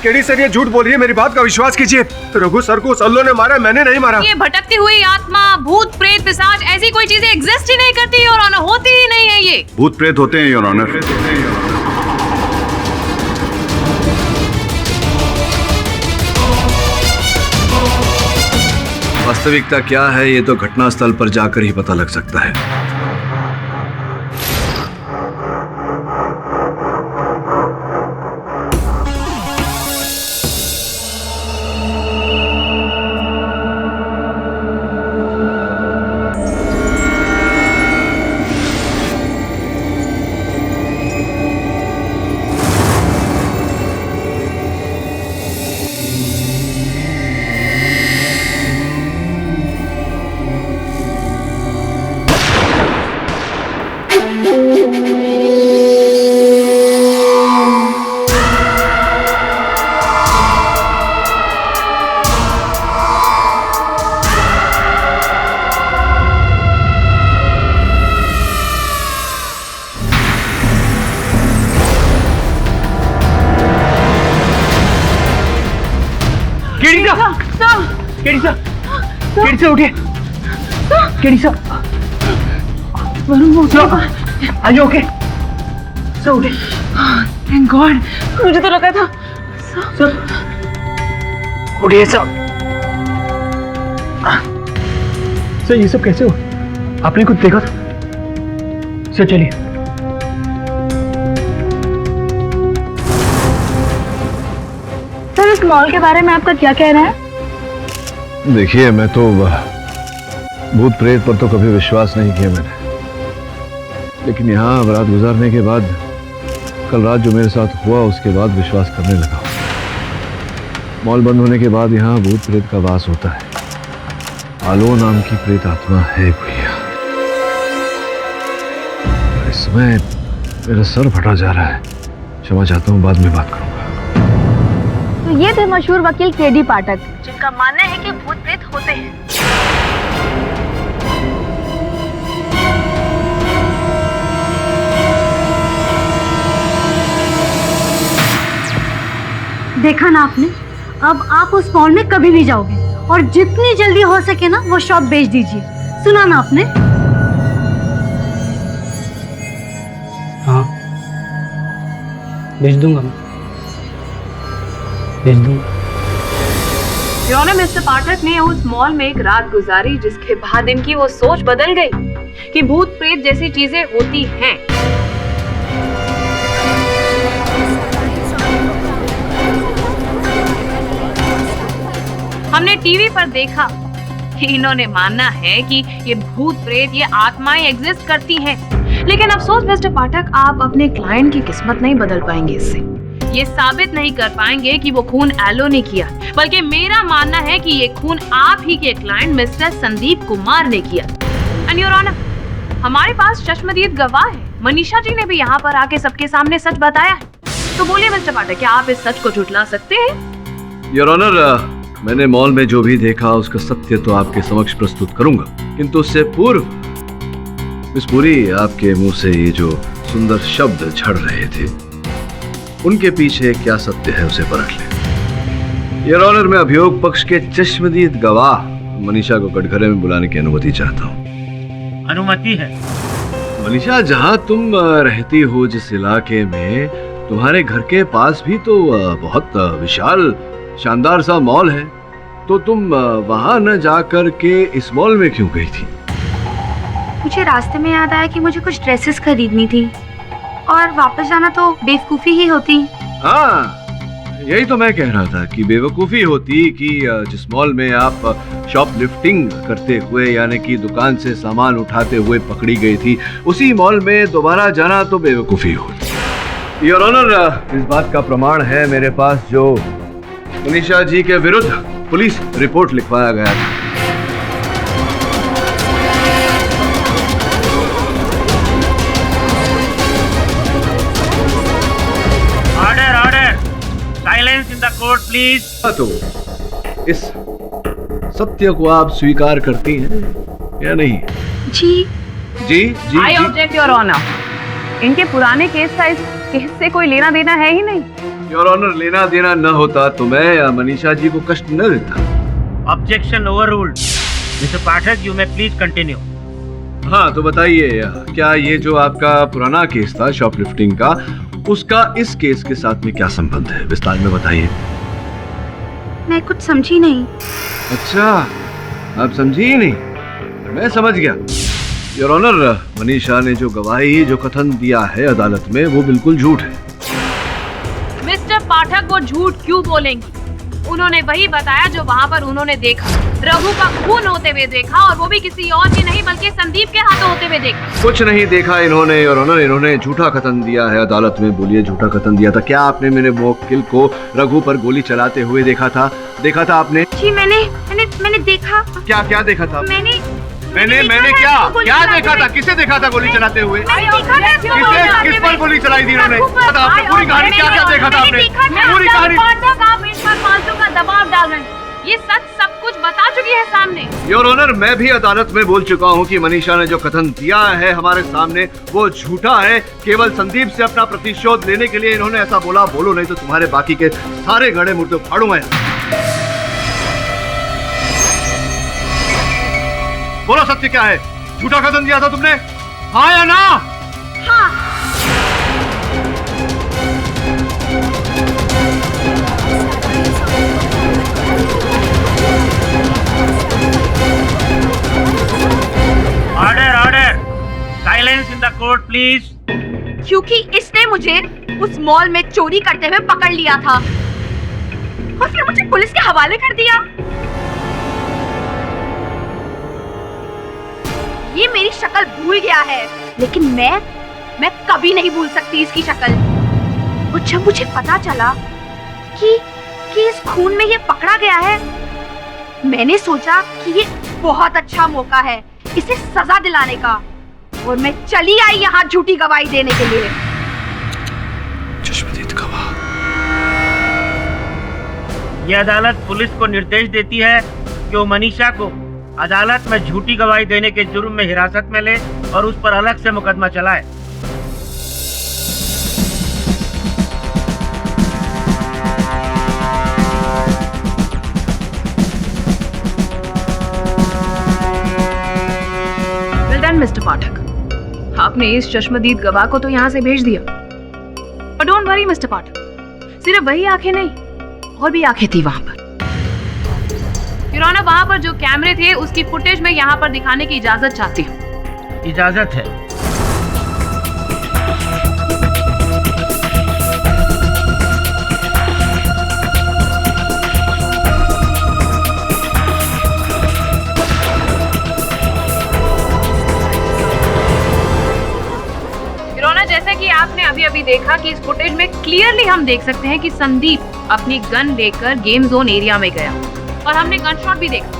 केडी सर, ये झूठ बोल रही है, मेरी बात का विश्वास कीजिए। रघु सर को उस अल्लू ने मारा, मैंने नहीं मारा। ये भटकती हुई आत्मा, भूत प्रेत पिशाच, ऐसी कोई चीजें एग्जिस्ट ही नहीं करती योर ऑनर, होती ही नहीं है। ये भूत प्रेत होते हैं योर ऑनर। वास्तविकता क्या है ये तो घटनास्थल पर जाकर ही पता लग सकता है। केडी सर उठिए। KD sir, are you okay? Sir उठिए। थैंक गॉड, मुझे तो लगा था। सर उठिए सर। सर ये सब कैसे हुआ? आपने कुछ देखा था? सर चलिए। सर, इस मॉल के बारे में आपका क्या कहना है? देखिए, मैं तो भूत प्रेत पर तो कभी विश्वास नहीं किया मैंने, लेकिन यहाँ अब रात गुजारने के बाद, कल रात जो मेरे साथ हुआ उसके बाद विश्वास करने लगा। मॉल बंद होने के बाद यहाँ भूत प्रेत का वास होता है। आलो नाम की प्रेत आत्मा है कोई यहाँ। इस समय मेरा सर फटा जा रहा है, क्षमा चाहता हूँ, बाद में बात करूंगा। तो ये थे मशहूर वकील केडी पाठक, जिनका मानना है कि भूत प्रेत होते हैं। देखा ना आपने, अब आप उस मॉल में कभी नहीं जाओगे और जितनी जल्दी हो सके ना वो शॉप बेच दीजिए। सुना ना आपने? हाँ, बेच दूंगा मैं, बेच दूंगा। मिस्टर पाठक ने उस मॉल में एक रात गुजारी जिसके बाद इनकी वो सोच बदल गई कि भूत प्रेत जैसी चीजें होती हैं। हमने टीवी पर देखा कि इन्होंने मानना है कि ये भूत प्रेत, ये आत्माएं एग्जिस्ट करती हैं। लेकिन अफसोस मिस्टर पाठक, आप अपने क्लाइंट की किस्मत नहीं बदल पाएंगे इससे। ये साबित नहीं कर पाएंगे कि वो खून एलो ने किया, बल्कि मेरा मानना है कि ये खून आप ही के क्लाइंट मिस्टर संदीप कुमार ने किया। एंड योर ऑनर, हमारे पास चश्मदीद गवाह है। मनीषा जी ने भी यहाँ पर आके सबके सामने सच बताया है। तो बोलिए मिस्टर पाठक, क्या आप इस सच को झुठला सकते हैं? योर ऑनर, मैंने मॉल में जो भी देखा उसका सत्य तो आपके समक्ष प्रस्तुत करूंगा, किंतु उससे पूर्व मिस पुरी, आपके मुंह से ये जो सुंदर शब्द झड़ रहे थे उनके पीछे क्या सत्य है उसे परख लें। योर ऑनर, मैं अभियोग पक्ष के चश्मदीद गवाह मनीषा को कटघरे में बुलाने की अनुमति चाहता हूँ। अनुमति है। मनीषा, जहाँ तुम रहती हो जिस इलाके में, तुम्हारे घर के पास भी तो बहुत विशाल शानदार सा मॉल है, तो तुम वहां न जाकर के इस मॉल में क्यों गई थी? मुझे रास्ते में याद आया कि मुझे कुछ ड्रेसेस खरीदनी थी और वापस जाना तो बेवकूफी ही होती। हाँ, यही तो मैं कह रहा था कि बेवकूफ़ी होती कि जिस मॉल में आप शॉपलिफ्टिंग करते हुए यानी कि दुकान से सामान उठाते हुए पकड़ी गई थी, उसी मॉल में दोबारा जाना तो बेवकूफ़ी होती। योर ऑनर, इस बात का प्रमाण है मेरे पास जो मनीषा जी के विरुद्ध पुलिस रिपोर्ट लिखवाया गया था। Silence in the court please. तो इस सत्य को आप स्वीकार करती हैं या नहीं? जी जी जी आई ऑब्जेक्ट योर ऑनर। इनके पुराने केस का इस केस से कोई लेना देना है ही नहीं। योर ऑनर, लेना देना न होता तो मैं मनीषा जी को कष्ट न देता। Objection overruled. Mister Pathak, you may please continue. हाँ, तो बताइए, क्या ये जो आपका पुराना केस था शॉपलिफ्टिंग का, उसका इस केस के साथ में क्या संबंध है? विस्तार में बताइए। मैं कुछ समझी नहीं। अच्छा, आप समझी ही नहीं? मैं समझ गया। योर ऑनर, मनीषा ने जो गवाही, जो कथन दिया है अदालत में, वो बिल्कुल झूठ है। मिस्टर पाठक, वो झूठ क्यों बोलेंगी? उन्होंने वही बताया जो वहाँ पर उन्होंने देखा। रघु का खून होते हुए देखा, और वो भी किसी और की नहीं बल्कि संदीप के हाथों होते हुए देखा। कुछ नहीं देखा इन्होंने योर ऑनर, इन्होंने झूठा कथन दिया है अदालत में। बोलिए, झूठा कथन दिया था। क्या आपने मेरे मुवक्किल को रघु पर गोली चलाते हुए देखा था? देखा था आपने? जी मैंने देखा। क्या क्या देखा था? मैंने क्या देखा था? किसे देखा था गोली चलाते हुए? किस पर गोली चलाई थी इन्होंने? आपने पूरी कहानी क्या क्या देखा था आपने? पूरी कहानी। आप इस पर फालतू का दबाव डाल रहे हैं। ये सच सब कुछ बता चुकी है सामने। योर ऑनर, मैं भी अदालत में बोल चुका हूँ कि मनीषा ने जो कथन दिया है हमारे सामने वो झूठा है। केवल संदीप से अपना प्रतिशोध लेने के लिए इन्होंने ऐसा बोला। बोलो, नहीं तो तुम्हारे बाकी के सारे गड़े मुर्दे फाड़ूंगा। बोलो, सत्य क्या है? झूठा कथन दिया था तुमने, हाँ या ना? हाँ। Order order. Silence in the court please. क्योंकि इसने मुझे उस मॉल में चोरी करते हुए पकड़ लिया था और फिर मुझे पुलिस के हवाले कर दिया। ये मेरी शक्ल भूल गया है, लेकिन मैं कभी नहीं भूल सकती इसकी शक्ल। और जब मुझे पता चला कि इस खून में ये पकड़ा गया है, मैंने सोचा कि ये बहुत अच्छा मौका है इसे सजा दिलाने का, और मैं चली आई यहाँ झूठी गवाही देने के लिए। चश्मदीद गवाह। ये अदालत पुलिस को निर्देश देती है कि वो मनीषा को अदालत में झूठी गवाही देने के जुर्म में हिरासत में ले और उस पर अलग से मुकदमा चलाए। वेल डन मिस्टर पाठक, आपने इस चश्मदीद गवाह को तो यहाँ से भेज दिया। पर डोंट वरी मिस्टर पाठक, सिर्फ वही आंखें नहीं, और भी आंखें थी वहां पर। योर ऑनर, वहां पर जो कैमरे थे उसकी फुटेज मैं यहाँ पर दिखाने की इजाजत चाहती हूँ। इजाजत है। योर ऑनर, जैसा कि आपने अभी अभी देखा कि इस फुटेज में क्लियरली हम देख सकते हैं कि संदीप अपनी गन लेकर गेम जोन एरिया में गया, और हमने गन शॉट भी देखा,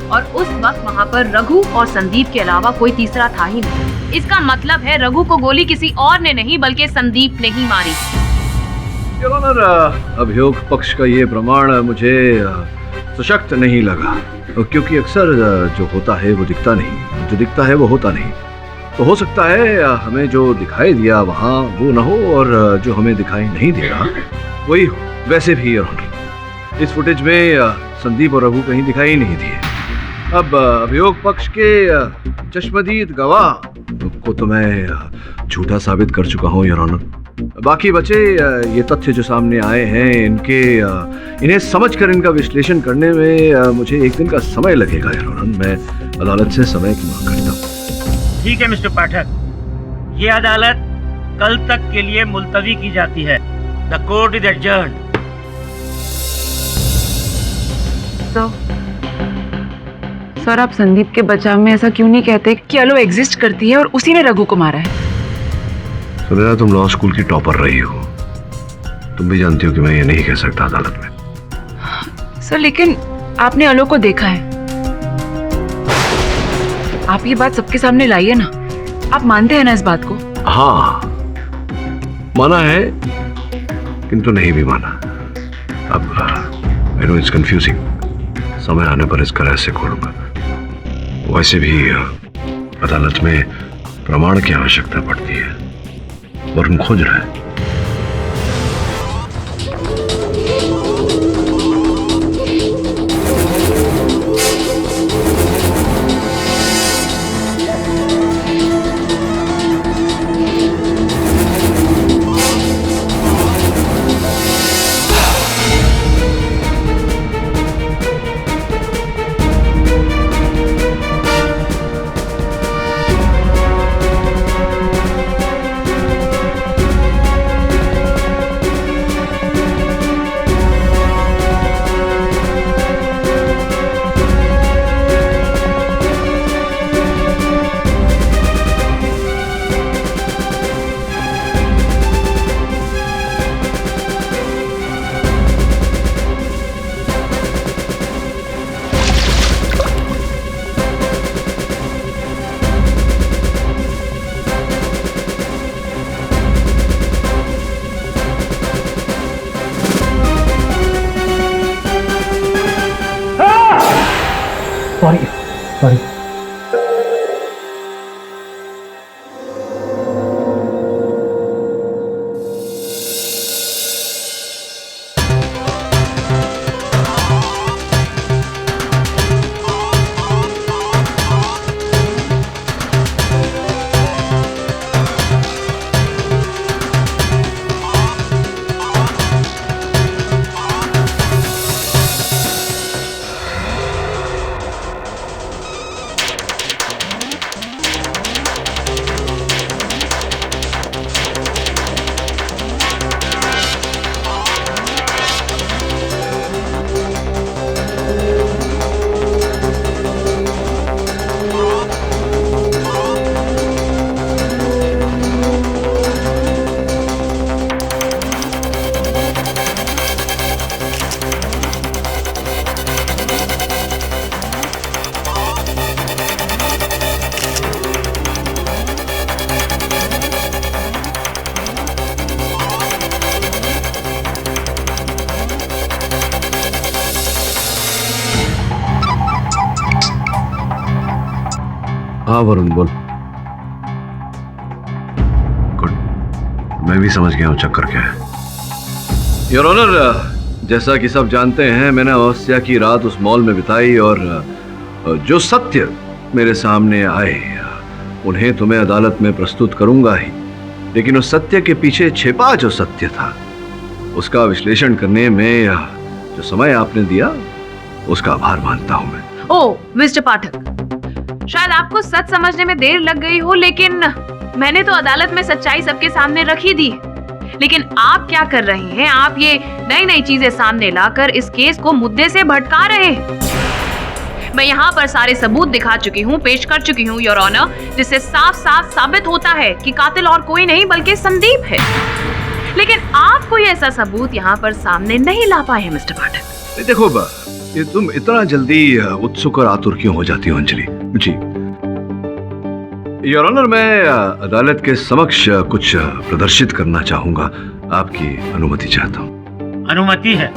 और उस वक्त वहाँ पर रघु और संदीप के अलावा कोई तीसरा था ही नहीं। इसका मतलब है रघु को गोली किसी और ने नहीं बल्कि संदीप ने ही मारी। योर ऑनर, अभियोग पक्ष का ये प्रमाण मुझे सशक्त नहीं लगा, क्योंकि अक्सर जो होता है वो दिखता नहीं, जो दिखता है वो होता नहीं। तो हो सकता है हमें जो दिखाई दिया वहाँ वो न हो, और जो हमें दिखाई नहीं दे रहा वही हो। वैसे भी योर ऑनर, इस फुटेज में संदीप और रघु कहीं दिखाई नहीं दिए। अब अभियोग पक्ष के चश्मदीद गवाह को तो मैं झूठा साबित कर चुका हूँ योर ऑनर। बाकी बचे ये तथ्य जो सामने आए हैं, इन्हें समझकर इनका विश्लेषण करने में मुझे एक दिन का समय लगेगा योर ऑनर। मैं अदालत से समय की मांग करता हूँ। ठीक है मिस्टर पाठक, ये अदालत कल तक के लिए मुलतवी की जाती है। The court is adjourned. Sir आप संदीप के बचाव में ऐसा क्यों नहीं कहते कि अलो एग्जिस्ट करती है और उसी ने रघु को मारा है? सुनैना, तुम लॉ स्कूल की टॉपर रही हो, तुम भी जानती हो कि मैं ये नहीं कह सकता अदालत में। सर लेकिन आपने अलो को देखा है, आप ये बात सबके सामने लाइए ना। आप मानते हैं ना इस बात को? हाँ, माना है किंतु नहीं भी माना। अब आई नो इट्स कंफ्यूजिंग, समय आने पर इसका रहस्य खोलूंगा। वैसे भी अदालत में प्रमाण की आवश्यकता पड़ती है, वरुण खोज रहा है। सॉरी। हाँ वरुण बोल। गुड, मैं भी समझ गया हूँ चक्कर क्या है। योर ऑनर, जैसा कि सब जानते हैं, मैंने अमावस्या की रात उस मॉल में बिताई और जो सत्य मेरे सामने आए उन्हें तो मैं अदालत में प्रस्तुत करूंगा ही, लेकिन उस सत्य के पीछे छिपा जो सत्य था उसका विश्लेषण करने में जो समय आपने दिया उसका आभार मानता हूं मैं। ओ मिस्टर पाठक, शायद आपको सच समझने में देर लग गई हो, लेकिन मैंने तो अदालत में सच्चाई सबके सामने रख ही दी। लेकिन आप क्या कर रहे हैं? आप ये नई नई चीजें सामने लाकर इस केस को मुद्दे से भटका रहे हैं। मैं यहाँ पर सारे सबूत दिखा चुकी हूँ, पेश कर चुकी हूँ योर ऑनर, जिससे साफ साफ साबित होता है कि कातिल और कोई नहीं बल्कि संदीप है। लेकिन आप कोई ऐसा सबूत यहाँ पर सामने नहीं ला पाए मिस्टर पाठक। देखो ये तुम इतना जल्दी उत्सुक और आतुर क्यों हो जाती हो अंजलि? जी योर ऑनर, मैं अदालत के समक्ष कुछ प्रदर्शित करना चाहूंगा, आपकी अनुमति चाहता हूं। अनुमति है।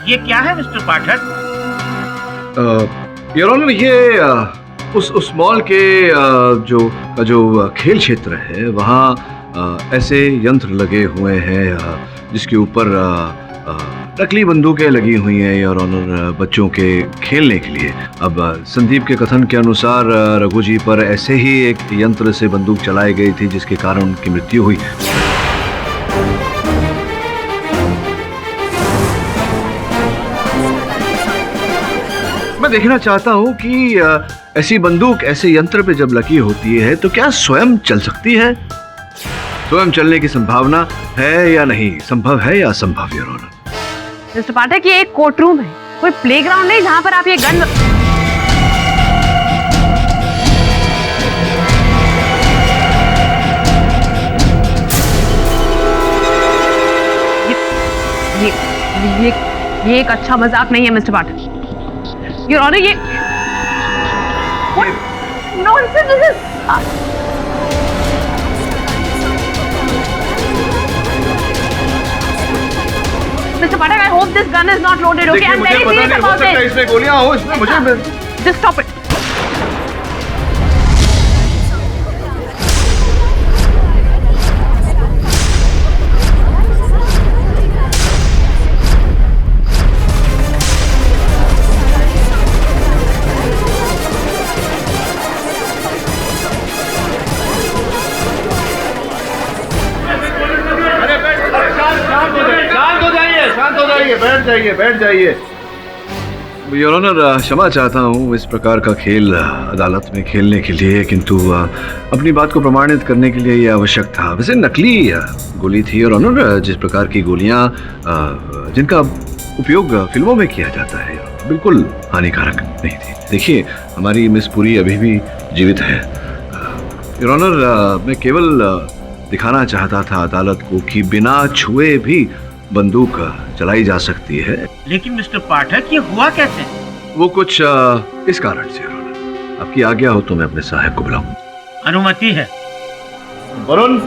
ये क्या है मिस्टर पाठक? योर ऑनर, ये उस मॉल के जो खेल क्षेत्र है वहाँ ऐसे यंत्र लगे हुए हैं जिसके ऊपर नकली बंदूकें लगी हुई हैं योर ऑनर, बच्चों के खेलने के लिए। अब संदीप के कथन के अनुसार रघु जी पर ऐसे ही एक यंत्र से बंदूक चलाई गई थी जिसके कारण उनकी मृत्यु हुई। देखना चाहता हूँ कि ऐसी बंदूक ऐसे यंत्र पे जब लगी होती है तो क्या स्वयं चल सकती है? स्वयं चलने की संभावना है या नहीं, संभव है या असंभव, योर ऑनर? मिस्टर पाठक, ये एक कोर्ट रूम है, कोई प्लेग्राउंड नहीं जहां पर आप ये गन ये एक अच्छा मजाक नहीं है मिस्टर पाठक। योर ऑनर, ये nonsense this is. Mr. Pathak, I hope this gun is not loaded. Okay, I'm very serious about it. इसमें गोलियां हो, इसमें मुझे Just stop it. बैठ जाइए। योर ऑनर, क्षमा चाहता हूँ इस प्रकार का खेल अदालत में खेलने के लिए, किंतु अपनी बात को प्रमाणित करने के लिए ये आवश्यक था। वैसे नकली गोली थी योर ऑनर, जिस प्रकार की गोलियाँ जिनका उपयोग फिल्मों में किया जाता है, बिल्कुल हानिकारक नहीं थी। देखिए, हमारी मिस पुरी अभी भी जीवित है। योर ऑनर, मैं केवल दिखाना चाहता था अदालत को कि बिना छुए भी बंदूक चलाई जा सकती है। लेकिन मिस्टर पाठक, ये हुआ कैसे? वो कुछ इस कारण से। आपकी आज्ञा हो तो मैं अपने साहब को बुलाऊं? अनुमति है। वरुण,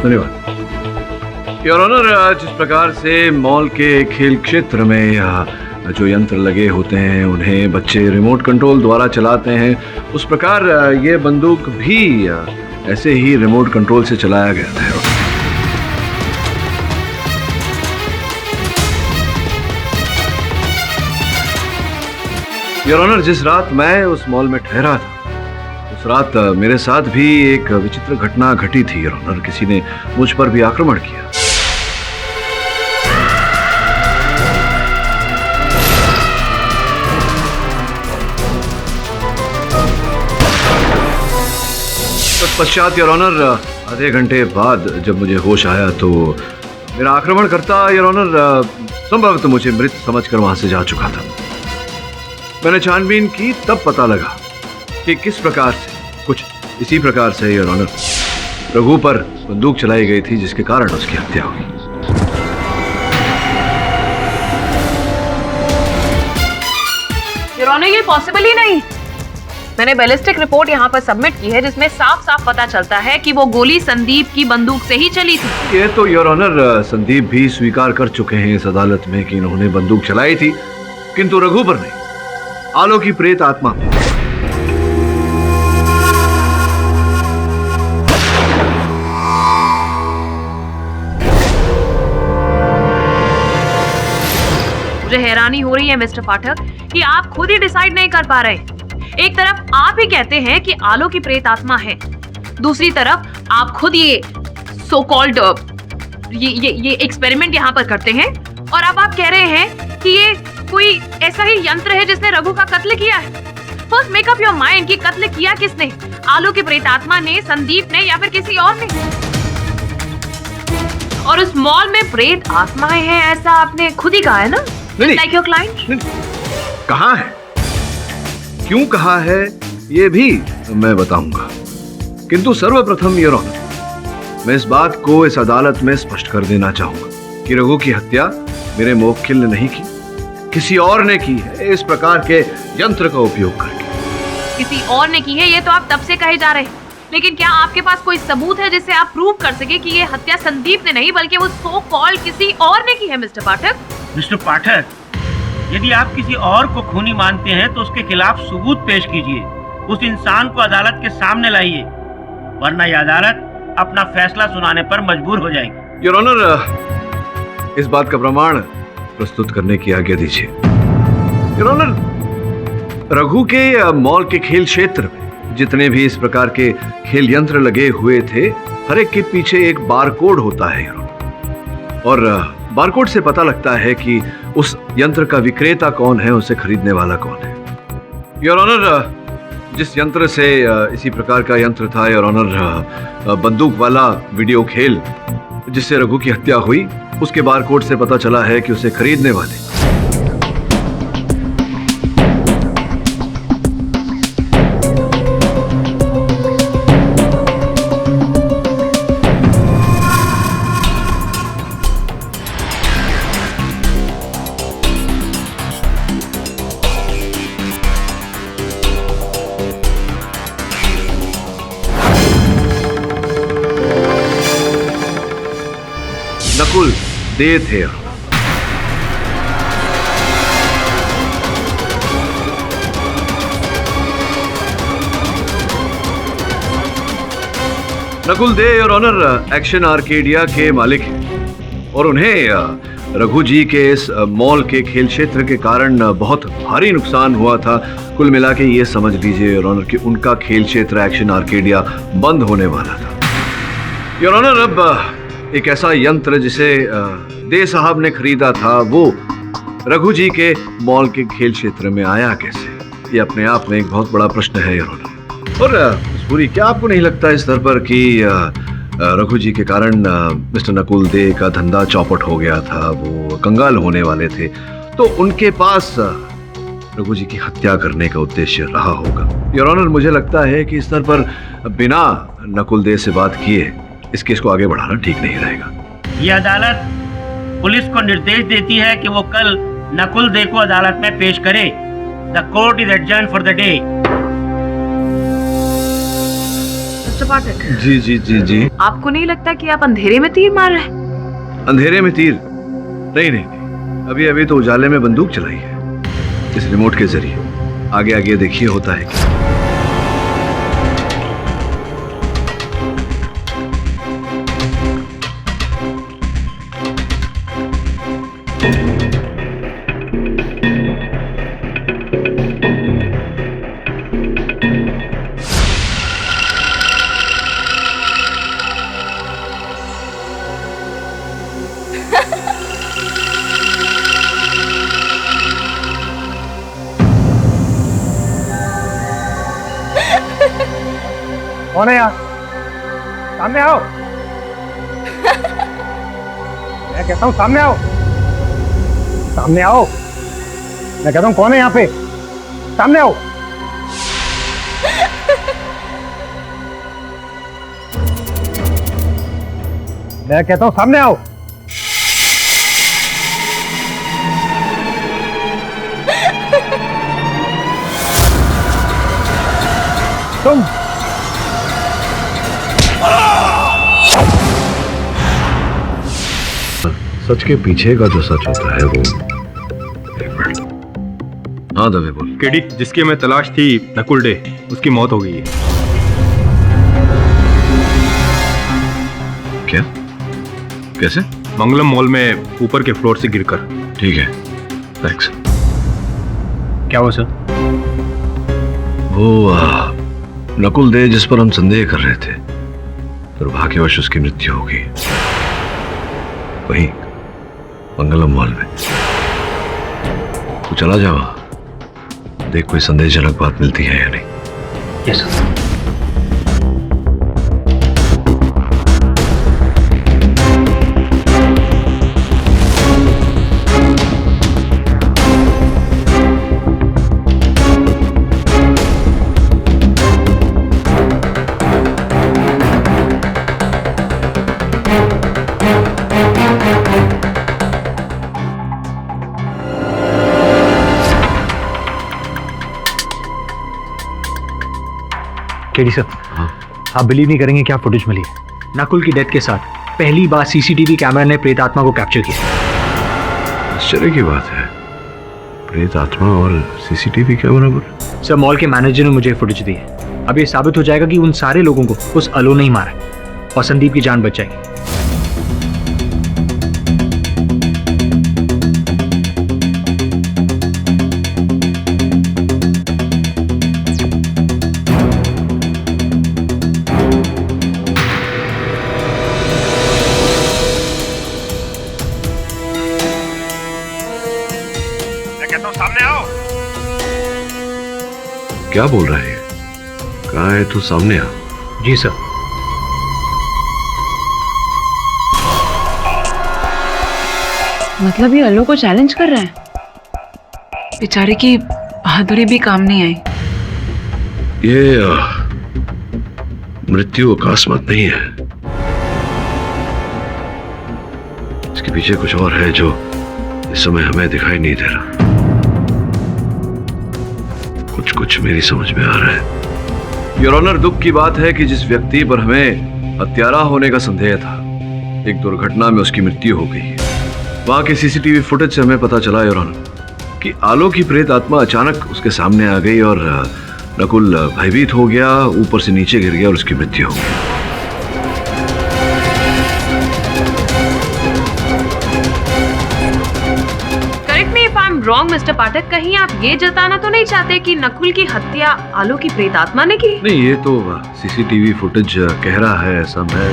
धन्यवाद। योर ऑनर, जिस प्रकार से मॉल के खेल क्षेत्र में जो यंत्र लगे होते हैं उन्हें बच्चे रिमोट कंट्रोल द्वारा चलाते हैं, उस प्रकार ये बंदूक भी ऐसे ही रिमोट कंट्रोल से चलाया गया था। योर ऑनर, जिस रात मैं उस मॉल में ठहरा था, उस रात मेरे साथ भी एक विचित्र घटना घटी थी। योर ऑनर, किसी ने मुझ पर भी आक्रमण किया। पश्चात योर ऑनर, आधे घंटे बाद जब मुझे होश आया तो मेरा आक्रमणकर्ता योर ऑनर संभवतः मुझे मृत समझकर वहां से जा चुका था। मैंने छानबीन की, तब पता लगा कि किस प्रकार से, कुछ इसी प्रकार से योर ऑनर, रघु पर बंदूक चलाई गई थी, जिसके कारण उसकी हत्या हुई। योर ऑनर, ये पॉसिबल ही नहीं। मैंने बैलिस्टिक रिपोर्ट यहाँ पर सबमिट की है, जिसमें साफ साफ पता चलता है कि वो गोली संदीप की बंदूक से ही चली थी। ये तो योर ऑनर संदीप भी स्वीकार कर चुके हैं इस अदालत में कि इन्होंने बंदूक चलाई थी, किंतु रघु पर नहीं, आलो की प्रेत आत्मा पर। मुझे हैरानी हो रही है मिस्टर पाठक कि आप खुद ही डिसाइड नहीं कर पा रहे। एक तरफ आप ही कहते हैं कि आलो की प्रेत आत्मा है, दूसरी तरफ आप खुद ये सो कॉल्ड ये एक्सपेरिमेंट यहाँ पर करते हैं, और अब आप कह रहे हैं कि ये कोई ऐसा ही यंत्र है जिसने रघु का कत्ल किया है। First make up your mind कि कत्ल किया किसने, आलो की प्रेत आत्मा ने, संदीप ने, या फिर किसी और ने। और उस मॉल में प्रेत आत्माएं हैं, ऐसा आपने खुद ही कहा है ना? Like your client. कहाँ है, क्यों कहा है, ये भी मैं बताऊंगा, किंतु सर्वप्रथम योर ऑनर, मैं इस बात को इस अदालत में स्पष्ट कर देना चाहूंगा कि रघु की हत्या मेरे मोवक्किल ने नहीं की, किसी और ने की है, इस प्रकार के यंत्र का उपयोग करके। किसी और ने की है, ये तो आप तब से कहे जा रहे हैं, लेकिन क्या आपके पास कोई सबूत है जिससे आप प्रूव कर सके कि ये हत्या संदीप ने नहीं बल्कि वो सो कॉल्ड किसी और ने की है? मिस्टर पाठक, मिस्टर पाठक, यदि आप किसी और को खूनी मानते हैं तो उसके खिलाफ सबूत पेश कीजिए, उस इंसान को अदालत के सामने लाइए, वरना यह अदालत अपना फैसला सुनाने पर मजबूर हो जाएगी। योर ऑनर, इस बात का प्रमाण प्रस्तुत करने की आज्ञा दीजिए। योर ऑनर, रघु के मॉल के खेल क्षेत्र में जितने भी इस प्रकार के खेल यंत्र लगे हुए थे, हर एक के पीछे एक बारकोड होता है और बारकोड से पता लगता है कि उस यंत्र का विक्रेता कौन है, उसे खरीदने वाला कौन है। योर ऑनर, जिस यंत्र से इसी प्रकार का यंत्र था योर ऑनर, बंदूक वाला वीडियो खेल जिससे रघु की हत्या हुई, उसके बारकोड से पता चला है कि उसे खरीदने वाले नकुल दे थे। नकुल दे योर ऑनर एक्शन आर्केडिया के मालिक हैं और उन्हें रघु जी के इस मॉल के खेल क्षेत्र के कारण बहुत भारी नुकसान हुआ था। कुल मिला के ये समझ लीजिए योर ऑनर कि उनका खेल क्षेत्र एक्शन आर्केडिया बंद होने वाला था। योर ऑनर, अब एक ऐसा यंत्र जिसे दे साहब ने खरीदा था वो रघु जी के मॉल के खेल क्षेत्र में आया कैसे, ये अपने आप में एक बहुत बड़ा प्रश्न है योर ऑनर। और पूरी क्या आपको नहीं लगता इस स्तर पर कि रघु जी के कारण मिस्टर नकुल दे का धंधा चौपट हो गया था, वो कंगाल होने वाले थे, तो उनके पास रघु जी की हत्या करने का उद्देश्य रहा होगा। योर ऑनर, मुझे लगता है कि इस स्तर पर बिना नकुल दे से बात किए इस केस को आगे बढ़ाना ठीक नहीं रहेगा। ये अदालत पुलिस को निर्देश देती है कि वो कल नकुल दे को अदालत में पेश करे। The court is adjourn for the day. Pathak, जी जी जी जी। आपको नहीं लगता कि आप अंधेरे में तीर मार रहे हैं? अंधेरे में तीर? नहीं नहीं नहीं, अभी अभी तो उजाले में बंदूक चलाई है इस रिमोट के जरिए। आगे आगे देखिए होता है क्या। कौन है यार? सामने आओ। मैं कहता हूँ सामने आओ, सामने आओ। मैं कहता हूँ कौन है यहाँ पे? सामने आओ। मैं कहता हूँ सामने आओ। तुम सच के पीछे का जो सच होता है वो। हाँ दवे बोल। केडी, जिसकी हमें तलाश थी नकुल डे, उसकी मौत हो गई है। क्या? कैसे? मंगलम मॉल में ऊपर के फ्लोर से गिरकर। ठीक है, थैंक्स। क्या हुआ सर? वो नकुल दे जिस पर हम संदेह कर रहे थे, दुर्भाग्यवश उसकी मृत्यु हो गई वहीं मंगलम मॉल में। तू चला जा वहां, देख कोई संदेहजनक बात मिलती है या नहीं। Yes sir. केडी सर, आप बिलीव नहीं करेंगे क्या फुटेज मिली है। नकुल की डेथ के साथ पहली बार सीसीटीवी कैमरा ने प्रेत आत्मा को कैप्चर किया। आश्चर्य की बात है, प्रेत आत्मा और सीसीटीवी कैमरा पर। सर, मॉल के मैनेजर ने मुझे फुटेज दी है। अब ये साबित हो जाएगा कि उन सारे लोगों को उस अलो ने ही मारा और संदीप की जान बच जाएगी। हो, सामने आओ। क्या बोल रहा है? कहाँ है तू? सामने आ। जी सर। मतलब ये अल्लू को चैलेंज कर रहे हैं। बेचारे की बहादुरी भी काम नहीं आई। ये मृत्यु अकस्मात नहीं है। इसके पीछे कुछ और है जो इस समय हमें दिखाई नहीं दे रहा। कुछ मेरी समझ में आ रहा है। योर ऑनर, दुख की बात है कि जिस व्यक्ति पर हमें हत्यारा होने का संदेह था, एक दुर्घटना में उसकी मृत्यु हो गई। वहां के सीसीटीवी फुटेज से हमें पता चला योर ऑनर कि आलोक की प्रेत आत्मा अचानक उसके सामने आ गई और नकुल भयभीत हो गया, ऊपर से नीचे गिर गया और उसकी मृत्यु हो गई। Correct me if I am wrong mister Pathak, कहीं आप ये जताना तो नहीं चाहते कि नकुल की हत्या आलोक की प्रेत आत्मा ने की? नहीं, ये तो सीसीटीवी फुटेज कह रहा है, ऐसा मैं।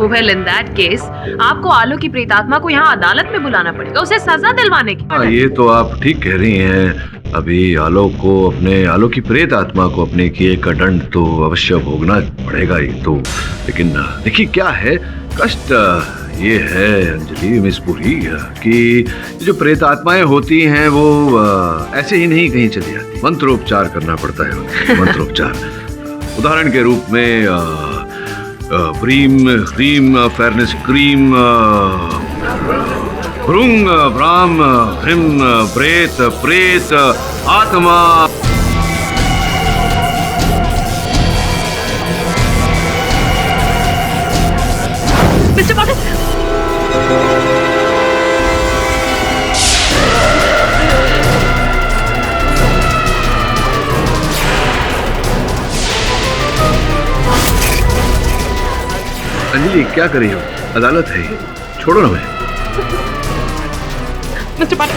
Well, in that case, आपको आलोक की प्रेतात्मा को यहाँ अदालत में बुलाना पड़ेगा, उसे सजा दिलवाने की। हाँ, ये तो आप ठीक कह रही हैं। अभी आलोक की प्रेत आत्मा को अपने किए का दंड तो अवश्य भोगना पड़ेगा ही तो। लेकिन देखिए क्या है, कष्ट ये है अंजलि मिस पुरी कि जो प्रेत आत्माएं होती हैं वो ऐसे ही नहीं कहीं चली जाती, मंत्रोपचार करना पड़ता है। मंत्रोपचार उदाहरण के रूप में ब्रीम ह्रीम फेयरनेस क्रीम भृंग ब्राह्म ह्रीम प्रेत प्रेत आत्मा। मिस्टर पाठक, अंजलि क्या कर रही हो? अदालत है, छोड़ो ना। मैं mister Pathak,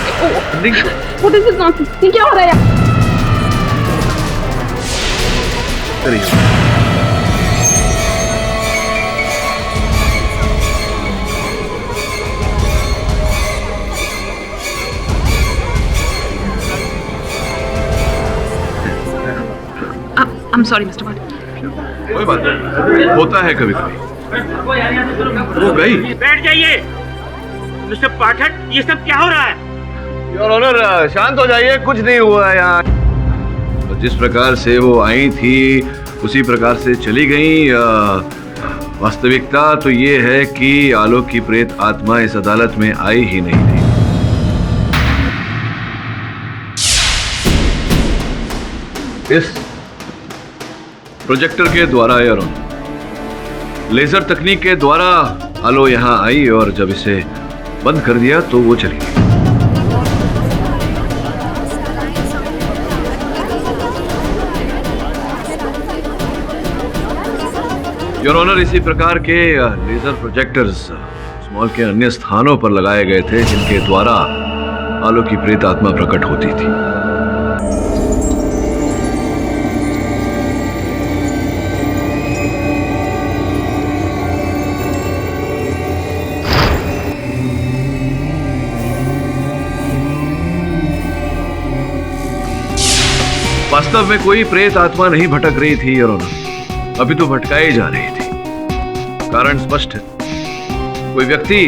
what is this nonsense? ये क्या हो रहा है? कर रही हो? I'm sorry, Mr. Pathak. कोई बात नहीं, होता है कभी कभी। वो गई। बैठ जाइए मिस्टर पाठक, ये सब क्या हो रहा है? योर ऑनर, शांत हो जाइए, कुछ नहीं हुआ है यहाँ। तो जिस प्रकार से वो आई थी उसी प्रकार से चली गई। वास्तविकता तो ये है कि आलोक की प्रेत आत्मा इस अदालत में आई ही नहीं थी। इस प्रोजेक्टर के द्वारा योर ऑनर, लेजर तकनीक के द्वारा आलो यहाँ आई और जब इसे बंद कर दिया तो वो चली गई। योर ऑनर, इसी प्रकार के लेजर प्रोजेक्टर्स मॉल के अन्य स्थानों पर लगाए गए थे जिनके द्वारा आलो की प्रेत आत्मा प्रकट होती थी। वास्तव में कोई प्रेत आत्मा नहीं भटक रही थी योर ऑनर, अभी तो भटकाई जा रही थी। कारण स्पष्ट है, कोई व्यक्ति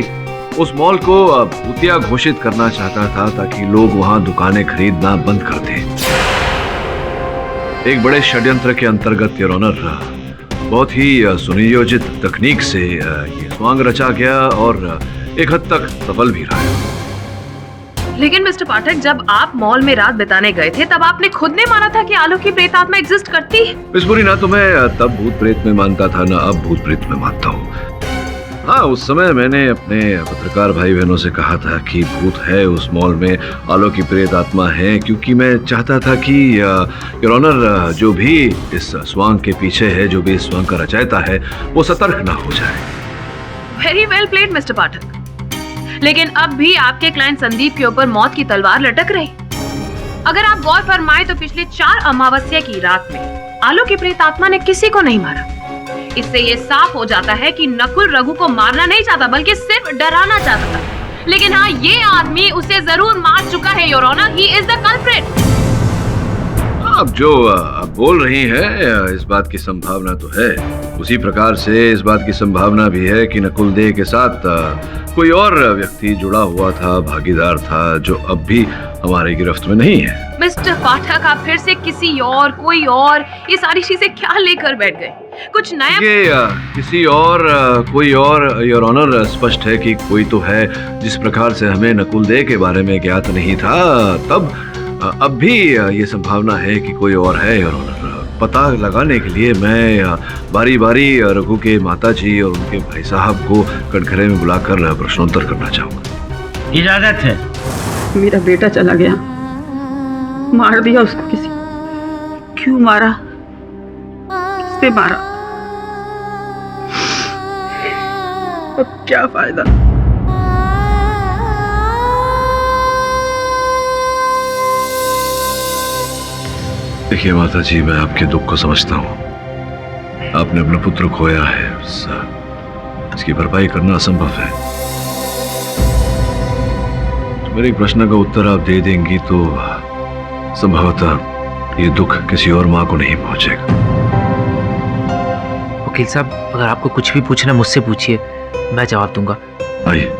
उस मॉल को भूतिया घोषित करना चाहता था ताकि लोग वहां दुकानें खरीदना बंद कर दें। एक बड़े षड्यंत्र के अंतर्गत योर ऑनर, बहुत ही सुनियोजित तकनीक से ये स्वांग रचा गया और एक हद तक सफल भी रहा। लेकिन मिस्टर पाठक, जब आप मॉल में रात बिताने गए थे तब आपने खुद ने माना था कि आलोक की प्रेत आत्मा एग्जिस्ट करती है। इस बुरी ना तो मैं तब भूत प्रेत में मानता था ना अब भूत प्रेत में मानता हूँ। हाँ, उस समय मैंने अपने पत्रकार भाई बहनों से कहा था कि भूत है उस मॉल में, आलोक की प्रेत आत्मा है, क्योंकि मैं चाहता था कि योर ऑनर जो भी इस स्वांग के पीछे है, जो भी इस स्वांग का रचयिता है, वो सतर्क ना हो जाए। वेरी वेल प्लेड मिस्टर पाठक, लेकिन अब भी आपके क्लाइंट संदीप के ऊपर मौत की तलवार लटक रही। अगर आप गौर फरमाएं तो पिछले 4 अमावस्या की रात में आलोक की प्रेत आत्मा ने किसी को नहीं मारा। इससे ये साफ हो जाता है कि नकुल रघु को मारना नहीं चाहता बल्कि सिर्फ डराना चाहता था। लेकिन हाँ, ये आदमी उसे जरूर मार चुका है your honour. He is the culprit. अब जो आप बोल रही हैं, इस बात की संभावना तो है। उसी प्रकार से इस बात की संभावना भी है कि नकुल देह के साथ कोई और व्यक्ति जुड़ा हुआ था, भागीदार था, जो अब भी हमारे गिरफ्त में नहीं है। मिस्टर पाठक, आप फिर से किसी और, कोई और, ये सारी चीजें क्या लेकर बैठ गए? कुछ नया? ये किसी और, कोई और, योर ऑनर, स्पष्ट है कि कोई तो है। जिस प्रकार से हमें नकुल देह के बारे में ज्ञात नहीं था, तब अब भी ये संभावना है कि कोई और है योर ऑनर। पता लगाने के लिए मैं बारी बारी रघु के माताजी और उनके भाई साहब को कटघरे में बुलाकर प्रश्नोत्तर करना चाहूंगा। इजाजत है। मेरा बेटा चला गया, मार दिया उसको किसी। क्यों मारा? किसने मारा? अब क्या फायदा? देखिए माता जी, मैं आपके दुख को समझता हूँ। आपने अपना पुत्र खोया है, इसकी भरपाई करना असंभव है। तो मेरे एक प्रश्न का उत्तर आप दे देंगी तो संभवतः ये दुख किसी और माँ को नहीं पहुंचेगा। वकील साहब, अगर आपको कुछ भी पूछना मुझसे पूछिए, मैं जवाब दूंगा। आइए।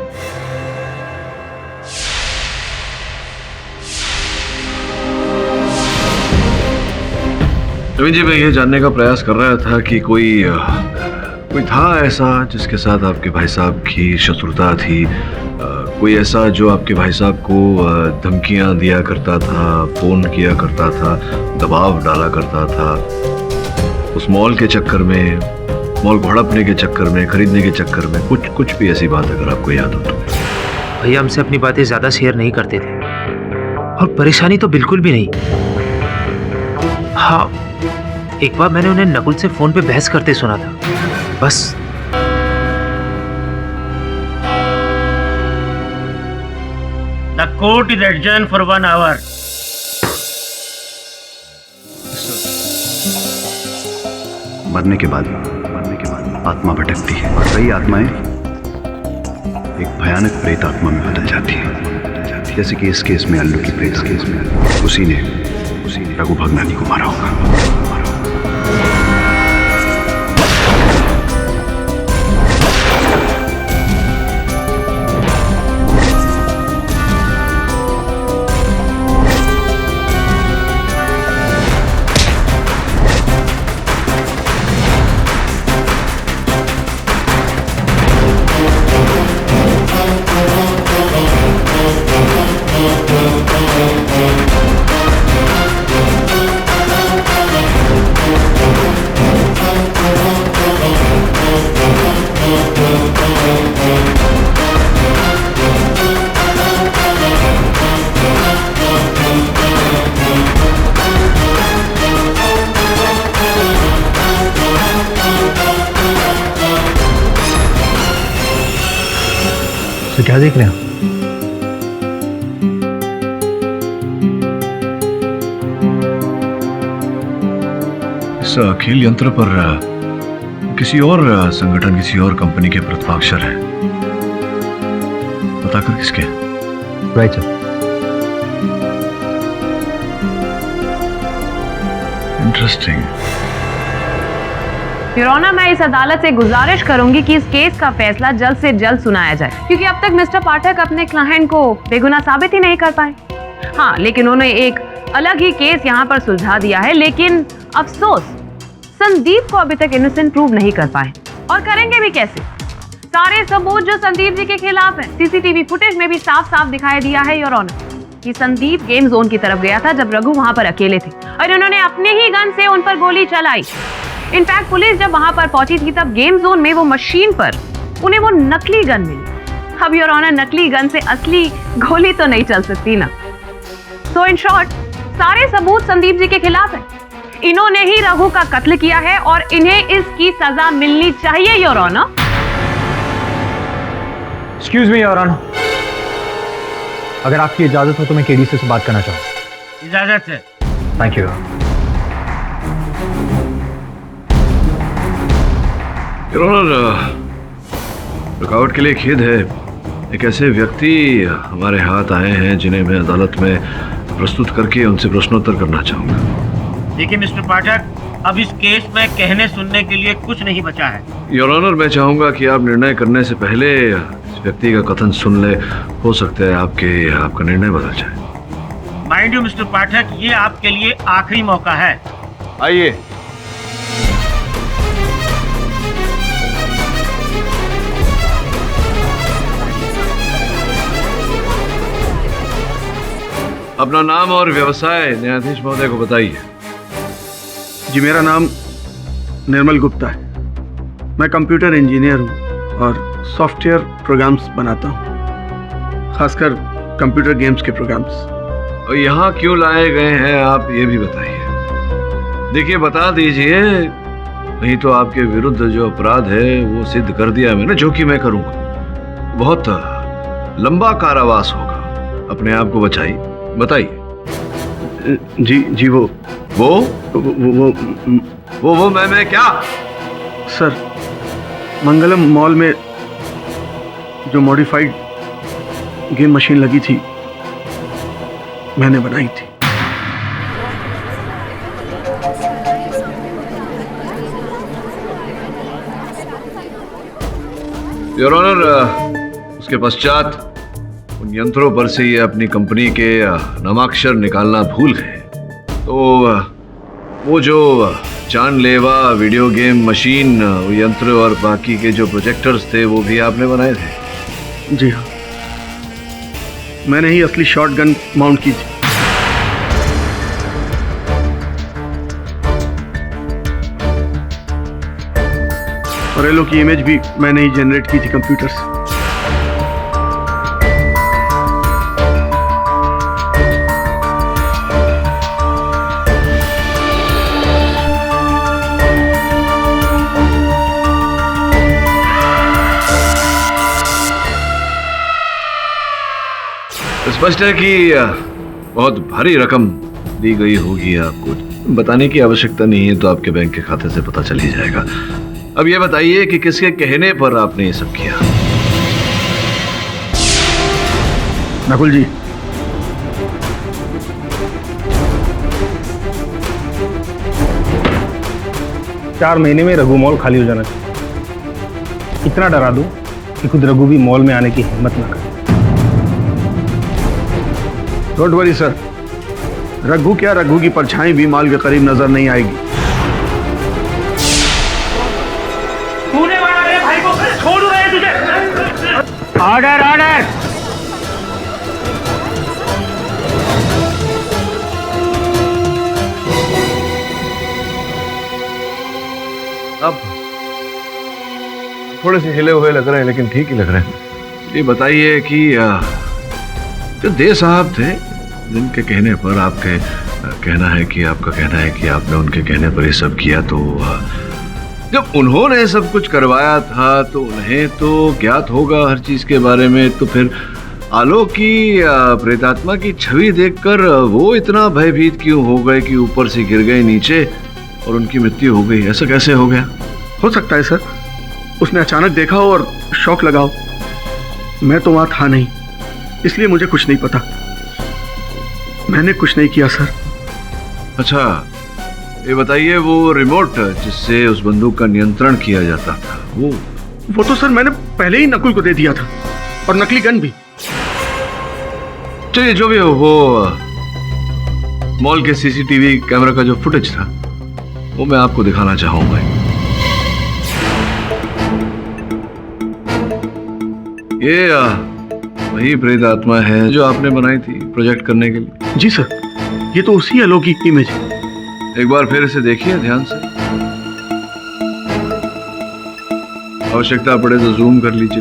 नवीन जी, मैं ये जानने का प्रयास कर रहा था कि कोई था ऐसा जिसके साथ आपके भाई साहब की शत्रुता थी, कोई ऐसा जो आपके भाई साहब को धमकियां दिया करता था, फोन किया करता था, दबाव डाला करता था, उस मॉल के चक्कर में, मॉल को हड़पने के चक्कर में, खरीदने के चक्कर में, कुछ भी ऐसी बात अगर आपको याद हो तो। भैया हमसे अपनी बातें ज्यादा शेयर नहीं करते थे, और परेशानी तो बिल्कुल भी नहीं। हाँ, एक बार मैंने उन्हें नकुल से फोन पे बहस करते सुना था, बस। The court is adjourned for 1 hour. मरने के बाद आत्मा भटकती है, और कई आत्माएं एक भयानक प्रेत आत्मा में बदल जाती है। जैसे कि इस केस में अल्लू की प्रेत केस में उसी ने रघु भगनानी को मारा होगा। तो क्या देख रहे हैं? इस खेल यंत्र पर किसी और संगठन, किसी और कंपनी के प्रतिपाक्षर है। बताकर किसके? Right sir. Interesting. Your honour, मैं इस अदालत से गुजारिश करूंगी कि इस केस का फैसला जल्द से जल्द सुनाया जाए, क्योंकि अब तक मिस्टर पाठक अपने क्लाइंट को बेगुनाह साबित ही नहीं कर पाए। हाँ, लेकिन उन्होंने एक अलग ही केस यहाँ पर सुलझा दिया है, लेकिन अफसोस संदीप को अभी तक इनोसेंट प्रूव नहीं कर पाए। और करेंगे भी कैसे? सारे सबूत जो संदीप जी के खिलाफ है, सीसीटीवी फुटेज में भी साफ साफ दिखाई दिया है योर ऑनर कि संदीप गेम जोन की तरफ गया था जब रघु वहां पर अकेले थे, और उन्होंने अपने ही गन से उन पर गोली चलाई। इनफैक्ट पुलिस जब वहां पर पहुंची थी तब गेम जोन में वो मशीन पर उन्हें वो नकली गन मिली। अब योर ऑनर, नकली गन से असली गोली तो नहीं चल सकती ना। सो इन शॉर्ट, सारे सबूत संदीप जी के खिलाफ है। इन्होंने ही रघु का कत्ल किया है और इन्हें इसकी सजा मिलनी चाहिए your honour. Excuse me your honour, अगर आपकी इजाजत हो तो मैं केडी से बात करना चाहूँ। इजाजत है। Thank you. योर ऑनर, रुकावट के लिए खेद है, एक ऐसे व्यक्ति हमारे हाथ आए हैं जिन्हें मैं अदालत में प्रस्तुत करके उनसे प्रश्नोत्तर करना चाहूंगा। देखिए मिस्टर पाठक, अब इस केस में कहने सुनने के लिए कुछ नहीं बचा है। योर ऑनर, मैं चाहूंगा कि आप निर्णय करने से पहले इस व्यक्ति का कथन सुन ले। हो सकता है आपका निर्णय बदल जाए। माइंड यू मिस्टर पाठक, ये आपके लिए आखिरी मौका है। आइए। अपना नाम और व्यवसाय न्यायाधीश महोदय को बताइए। जी, मेरा नाम निर्मल गुप्ता है। मैं कंप्यूटर इंजीनियर हूँ और सॉफ्टवेयर प्रोग्राम्स बनाता हूँ, खासकर कंप्यूटर गेम्स के प्रोग्राम्स। और यहाँ क्यों लाए गए हैं आप ये भी बताइए। देखिए, बता दीजिए, नहीं तो आपके विरुद्ध जो अपराध है वो सिद्ध कर दिया मैंने, जो कि मैं करूँगा। बहुत लंबा कारावास होगा। अपने आप को बचाइए, बताइए। जी वो मैं क्या? सर, मंगलम मॉल में जो मॉडिफाइड गेम मशीन लगी थी, मैंने बनाई थी। योर ऑनर, उसके पश्चात उन यंत्रों पर से ये अपनी कंपनी के नामाक्षर निकालना भूल गए। तो वो जो जानलेवा वीडियो गेम मशीन, यंत्र और बाकी के जो प्रोजेक्टर्स थे वो भी आपने बनाए थे? जी हाँ, मैंने ही असली शॉटगन माउंट की थी। और एलो की इमेज भी मैंने ही जनरेट की थी कंप्यूटर से। स्पष्ट है कि बहुत भारी रकम दी गई होगी आपको। बताने की आवश्यकता नहीं है, तो आपके बैंक के खाते से पता चल ही जाएगा। अब ये बताइए कि किसके कहने पर आपने ये सब किया? नकुल जी, चार महीने में रघु मॉल खाली हो जाना चाहिए। इतना डरा दूं कि खुद रघु भी मॉल में आने की हिम्मत ना करे। डोंट वरी सर, रघु क्या, रघु की परछाई भी माल के करीब नजर नहीं आएगी। तूने मारा मेरे भाई को, छोड़ रहे तुझे। Order order. अब थोड़े से हिले हुए लग रहे हैं, लेकिन ठीक ही लग रहे हैं। ये बताइए कि जो दे साहब थे, जिनके कहने पर आपके कहना है कि आपने उनके कहने पर ये सब किया, तो जब उन्होंने सब कुछ करवाया था तो उन्हें तो ज्ञात होगा हर चीज के बारे में। तो फिर आलोक की प्रेतात्मा की छवि देखकर वो इतना भयभीत क्यों हो गए कि ऊपर से गिर गए नीचे और उनकी मृत्यु हो गई? ऐसा कैसे हो गया? हो सकता है सर, उसने अचानक देखा हो और शौक लगा हो। मैं तो वहां था नहीं, इसलिए मुझे कुछ नहीं पता। मैंने कुछ नहीं किया सर। अच्छा, ये बताइए, वो रिमोट जिससे उस बंदूक का नियंत्रण किया जाता था, वो तो सर मैंने पहले ही नकुल को दे दिया था, और नकली गन भी। चलिए, जो भी हो, वो मॉल के सीसीटीवी कैमरा का जो फुटेज था वो मैं आपको दिखाना चाहूंगा। ये वही प्रेत आत्मा है जो आपने बनाई थी प्रोजेक्ट करने के लिए? जी सर, ये तो उसी अलौकिक इमेज है। एक बार फिर इसे देखिए ध्यान से। आवश्यकता पड़े तो जूम कर लीजिए।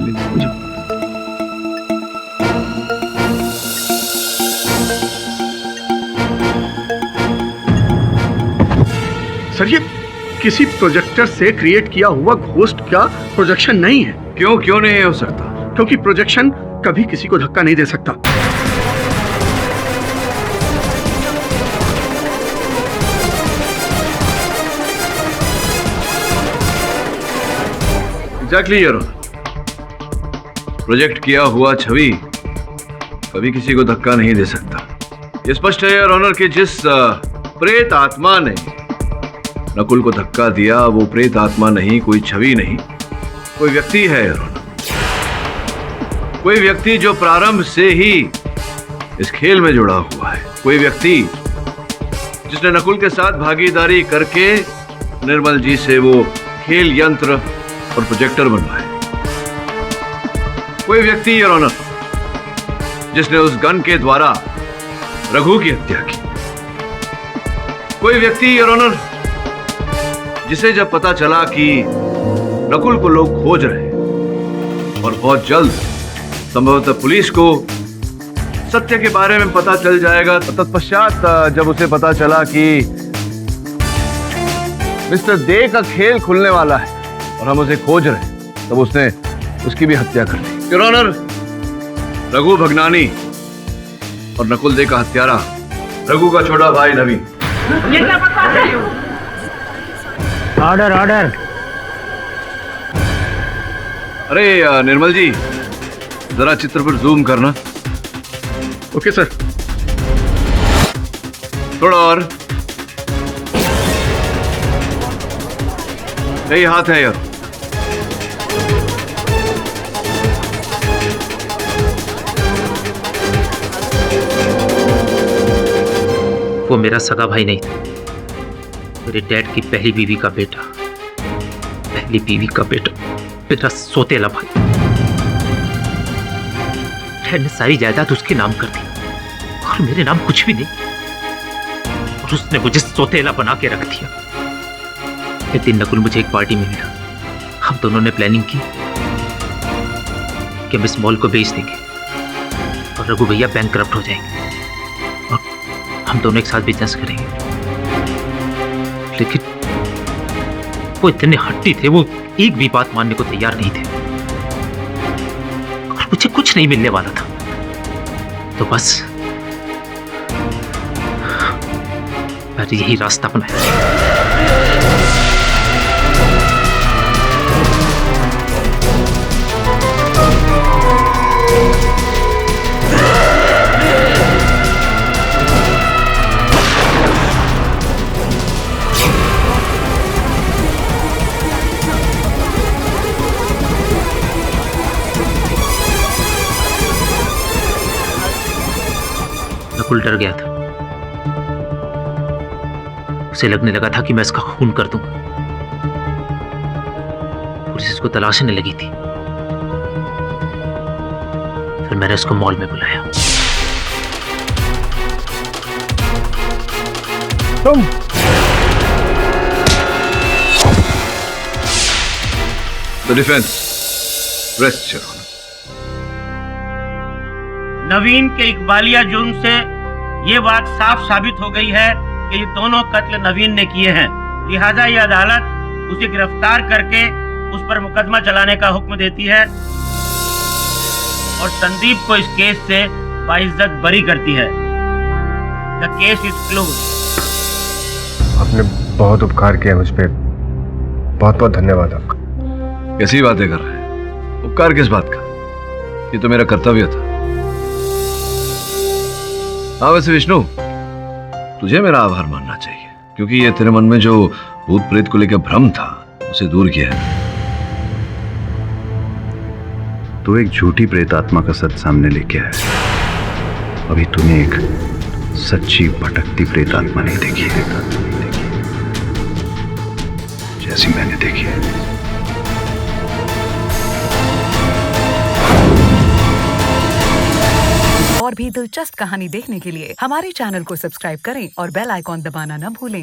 सर, ये किसी प्रोजेक्टर से क्रिएट किया हुआ घोस्ट का प्रोजेक्शन नहीं है। क्यों नहीं हो सकता? क्योंकि प्रोजेक्शन कभी किसी को धक्का नहीं दे सकता। Exactly your honour. प्रोजेक्ट किया हुआ छवि कभी किसी को धक्का नहीं दे सकता। ये स्पष्ट है योर ऑनर कि जिस प्रेत आत्मा ने नकुल को धक्का दिया वो प्रेत आत्मा नहीं, कोई छवि नहीं, कोई व्यक्ति है योर ऑनर। कोई व्यक्ति जो प्रारंभ से ही इस खेल में जुड़ा हुआ है। कोई व्यक्ति जिसने नकुल के साथ भागीदारी करके निर्मल जी से वो खेल यंत्र और प्रोजेक्टर बनवाए। कोई व्यक्ति योर ऑनर जिसने उस गन के द्वारा रघु की हत्या की। कोई व्यक्ति योर ऑनर जिसे जब पता चला कि नकुल को लोग खोज रहे हैं और बहुत जल्द संभवतः पुलिस को सत्य के बारे में पता चल जाएगा, तत्पश्चात जब उसे पता चला कि मिस्टर दे का खेल खुलने वाला है और हम उसे खोज रहे हैं, तब उसने उसकी भी हत्या कर दी। योर ऑनर, रघु भगनानी और नकुल दे का हत्यारा रघु का छोटा भाई नवीन। ये क्या बकवास है? Order order. अरे निर्मल जी, जरा चित्र पर जूम करना। Okay sir. थोड़ा और। यही हाथ है यार। वो मेरा सगा भाई नहीं था, मेरे डैड की पहली बीवी का बेटा, पहली बीवी का बेटा, मेरा सोतेला भाई। डैड ने सारी जायदाद उसके नाम कर दी और मेरे नाम कुछ भी नहीं, और उसने मुझे सोतेला बना के रख दिया। एक दिन नकुल मुझे एक पार्टी में मिला। हम दोनों ने प्लानिंग की कि हम इस मॉल को बेच देंगे और रघु भैया बैंकक्रप्ट हो जाएंगे और हम दोनों एक साथ बिजनेस करेंगे। लेकिन वो इतने हट्टी थे, वो एक भी बात मानने को तैयार नहीं थे और मुझे कुछ नहीं मिलने वाला था। तो बस मैंने यही रास्ता अपनाया। नकुल डर गया था, उसे लगने लगा था कि मैं इसका खून कर दूं। पुलिस इसको तलाशने लगी थी। फिर मैंने उसको मॉल में बुलाया। तुम the defence rest your honour. Naveen के इकबालिया जुर्म से ये बात साफ साबित हो गई है कि ये दोनों कत्ल नवीन ने किए हैं। लिहाजा ये अदालत उसे गिरफ्तार करके उस पर मुकदमा चलाने का हुक्म देती है और संदीप को इस केस से बाइज्जत बरी करती है। The case is close. आपने बहुत उपकार किया मुझ पे, बहुत बहुत धन्यवाद आपका। कैसी बातें कर रहे हैं? उपकार किस बात का? ये तो मेरा कर्तव्य था। हाँ वैसे विष्णु, तुझे मेरा आभार मानना चाहिए, क्योंकि ये तेरे मन में जो भूत प्रेत को लेकर भ्रम था उसे दूर किया है। तो एक झूठी प्रेत आत्मा का सच सामने लेके आया। अभी तूने एक सच्ची भटकती प्रेत आत्मा नहीं देखी है, जैसी मैंने देखी है। और भी दिलचस्प कहानी देखने के लिए हमारे चैनल को सब्सक्राइब करें और बेल आइकॉन दबाना न भूलें।